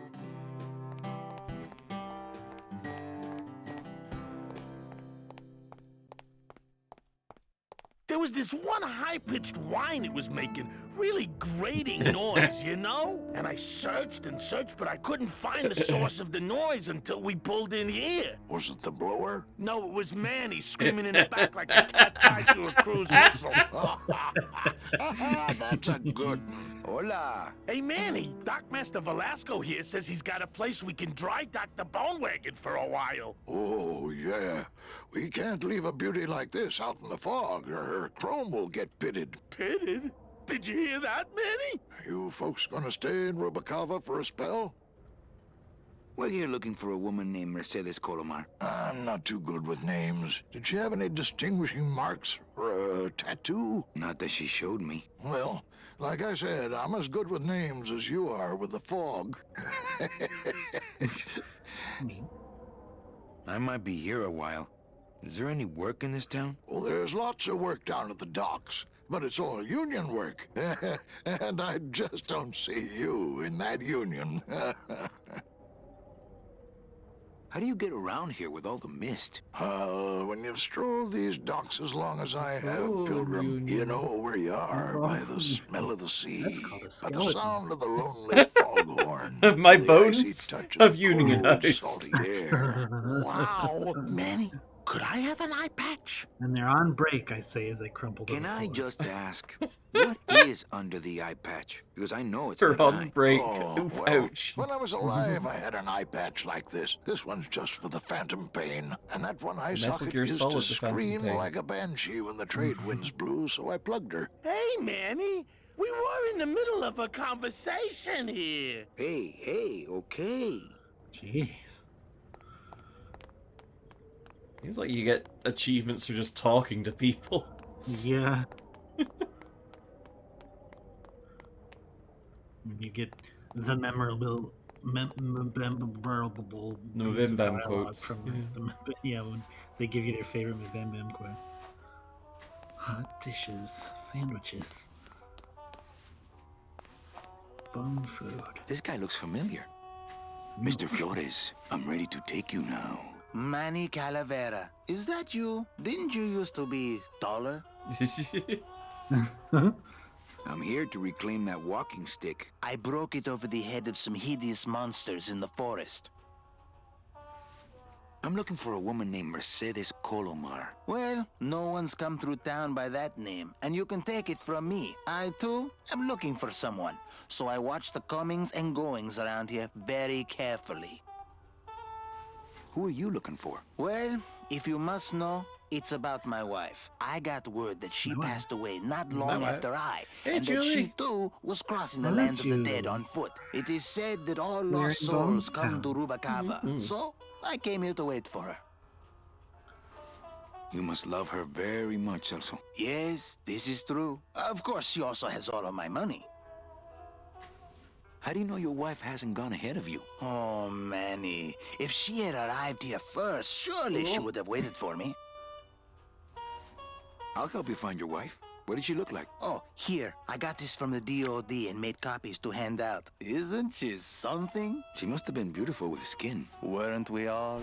There was this one high-pitched whine it was making, really grating noise, you know? And I searched and searched, but I couldn't find the source of the noise until we pulled in here. Was it the blower? No, it was Manny screaming in the back like a cat tied to a cruise missile. That's a good one. Hola. Hey, Manny, Dockmaster Velasco here says he's got a place we can dry dock the bone wagon for a while. Oh, yeah. We can't leave a beauty like this out in the fog, or her chrome will get pitted. Pitted? Did you hear that, Manny? You folks gonna stay in Rubicava for a spell? We're here looking for a woman named Mercedes Colomar. I'm not too good with names. Did she have any distinguishing marks or a tattoo? Not that she showed me. Well, like I said, I'm as good with names as you are with the fog. I might be here a while. Is there any work in this town? Well, there's lots of work down at the docks, but it's all union work. And I just don't see you in that union. How do you get around here with all the mist? When you've strolled these docks as long as I have, Oh, Pilgrim, you union. know where you are by the smell of the sea, That's called a by the skeleton. sound of the lonely foghorn, My the icy bones touch of union cold, ice. salty air. Wow, Manny, Could I have an eye patch? And they're on break, I say as I crumple to Can the I floor. just ask, what is under the eye patch? Because I know it's They're not an on eye. break. Oh, Oof, well, ouch. when I was alive, I had an eye patch like this. This one's just for the phantom pain. And that one eye Metal socket Gear used Solid, to the phantom scream pain. like a banshee when the trade winds blew, so I plugged her. Hey, Manny, we were in the middle of a conversation here. Hey, okay. Jeez. Seems like you get achievements for just talking to people. Yeah. When you get the memorable piece of Mabim dialogue quotes. from yeah, when they give you their favorite Mabim quotes. Hot dishes, sandwiches, bone food. This guy looks familiar. Mr. Flores, I'm ready to take you now. Manny Calavera, is that you? Didn't you used to be taller? I'm here to reclaim that walking stick. I broke it over the head of some hideous monsters in the forest. I'm looking for a woman named Mercedes Colomar. Well, no one's come through town by that name, and you can take it from me. I, too, am looking for someone, so I watch the comings and goings around here very carefully. Who are you looking for? Well, if you must know, it's about my wife. I got word that she passed away not long after I, and that she too was crossing the land of the dead on foot. It is said that all lost souls come to Rubacava, so I came here to wait for her. You must love her very much, Celso. Yes, this is true. Of course, she also has all of my money. How do you know your wife hasn't gone ahead of you? Oh, Manny. If she had arrived here first, surely she would have waited for me. I'll help you find your wife. What did she look like? Oh, here. I got this from the DOD and made copies to hand out. Isn't she something? She must have been beautiful with skin. Weren't we all?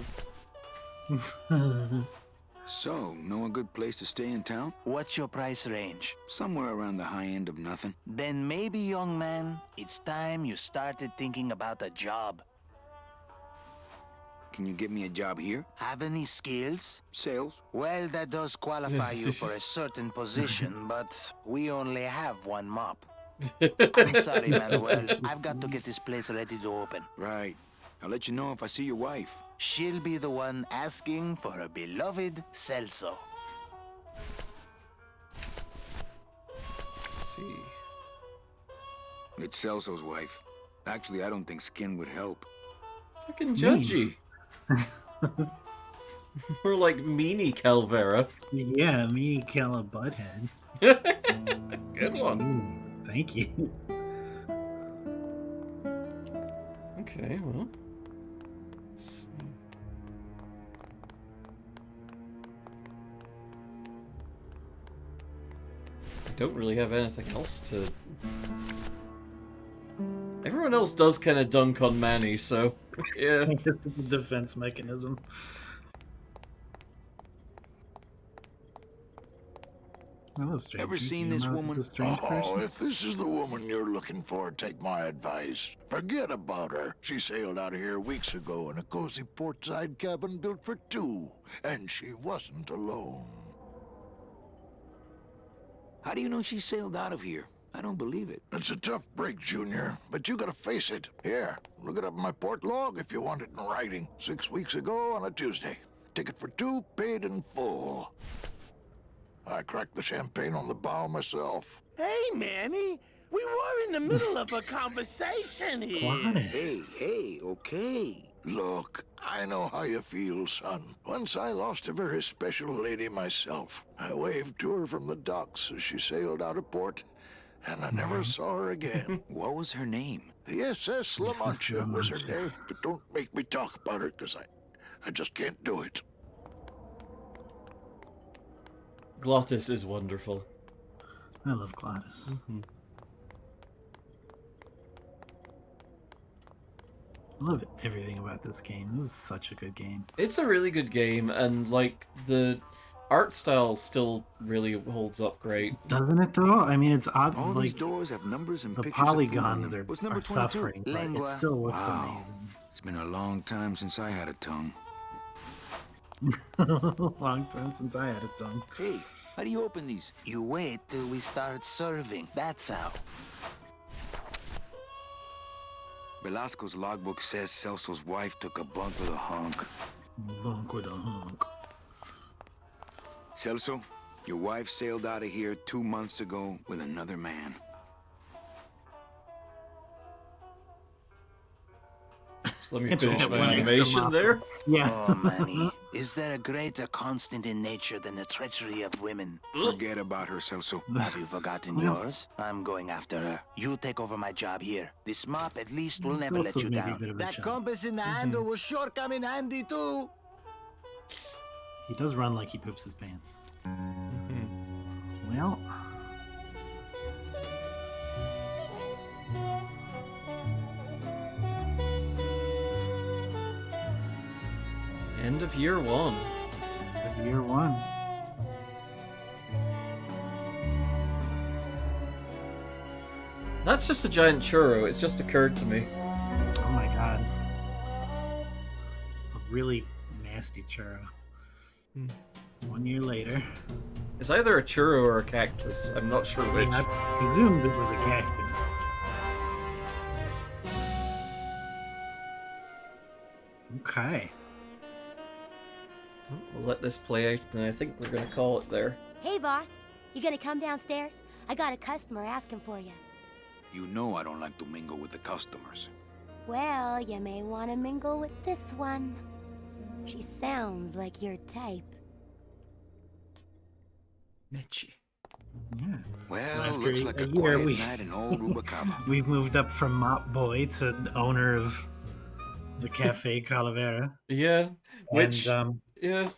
So, know a good place to stay in town? What's your price range? Somewhere around the high end of nothing. Then maybe, young man, it's time you started thinking about a job. Can you get me a job here? Have any skills? Sales? Well, that does qualify you for a certain position, but we only have one mop. I'm sorry, Manuel. I've got to get this place ready to open. Right. I'll let you know if I see your wife. She'll be the one asking for her beloved Celso. Let's see. It's Celso's wife. Actually, I don't think skin would help. Fucking judgy. We're like meanie Calvera. Yeah, me, Cala Butthead. Good one. Jeez, thank you. Okay, well. Let's see. I don't really have anything else to... Everyone else does kind of dunk on Manny, so... Yeah. I guess it's a defense mechanism. Hello, stranger. Ever seen You this know woman? this strange Oh, person? if this is the woman you're looking for, take my advice. Forget about her. She sailed out of here weeks ago in a cozy portside cabin built for two, and she wasn't alone. How do you know she sailed out of here? I don't believe it. It's a tough break, Junior, but you gotta face it. Here, look it up in my port log if you want it in writing. 6 weeks ago on a Tuesday. Ticket for two, paid in full. I cracked the champagne on the bow myself. Hey, Manny, we were in the middle of a conversation here. Hey, okay. Look, I know how you feel, son. Once I lost a very special lady myself. I waved to her from the docks as she sailed out of port, and I never saw her again. What was her name? The SS La Mancha was her name, but don't make me talk about her, because I just can't do it. Glottis is wonderful. I love Glottis. I love everything about this game. This is such a good game. It's a really good game, and like the art style still really holds up great. Doesn't it though? I mean, it's odd. All like these doors have numbers and the pictures of food on polygons them. are What's number 22? suffering, but it still looks Wow. amazing. It's been a long time since I had a tongue. Long time since I had a tongue. Hey, how do you open these? You wait till we start serving. That's how. Velasco's logbook says Celso's wife took a bunk with a hunk. Bunk with a hunk. Celso, your wife sailed out of here 2 months ago with another man. So let me finish my animation there. Yeah. Oh, Manny. Is there a greater constant in nature than the treachery of women? Forget about her, Celso. Have you forgotten yours? I'm going after her. You take over my job here. This mop at least will never let you down. That compass in the handle will sure come in handy too. He does run like he poops his pants. Well. End of year 1. Year 1. That's just a giant churro. It's just occurred to me. Oh my god. A really nasty churro. 1 year later. It's either a churro or a cactus. I'm not sure which. I presumed it was a cactus. Okay. We'll let this play out, and I think we're gonna call it there. Hey, boss. You gonna come downstairs? I got a customer asking for you. You know I don't like to mingle with the customers. Well, you may want to mingle with this one. She sounds like your type. Mitchie. Yeah. Well, looks like a quiet night in old Rubacaba. We've moved up from mop boy to owner of the Cafe Calavera. Yeah. Which, and, yeah.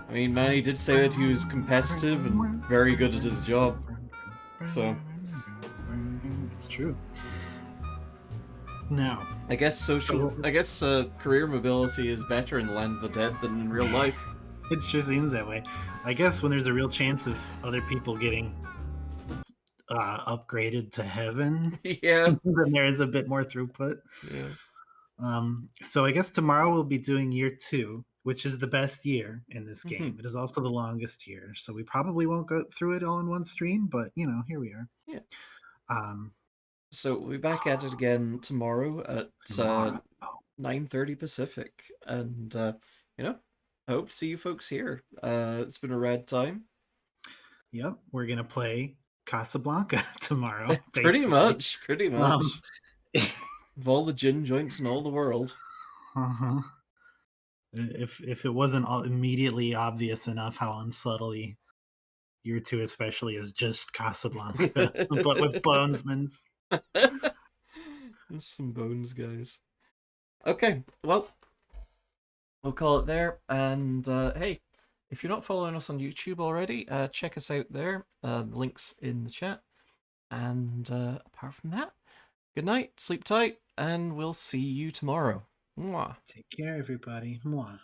I mean, Manny did say that he was competitive and very good at his job. So. It's true. Now. I guess career mobility is better in the Land of the Dead than in real life. It sure seems that way. I guess when there's a real chance of other people getting upgraded to heaven, yeah, then there is a bit more throughput. Yeah. So I guess tomorrow we'll be doing year 2, which is the best year in this game. It is also the longest year, so we probably won't go through it all in one stream, but you know, here we are. Yeah. So we'll be back at it again tomorrow at 9:30 Pacific, and you know, I hope to see you folks here. It's been a rad time. Yep, we're gonna play Casablanca tomorrow. Pretty much. Of all the gin joints in all the world. If it wasn't immediately obvious enough how unsubtly year 2 especially is just Casablanca, but with Bonesmans. There's some bones, guys. Okay, well, we'll call it there. And hey, if you're not following us on YouTube already, check us out there. The link's in the chat. And apart from that, good night, sleep tight, and we'll see you tomorrow. Mwah. Take care, everybody. Mwah.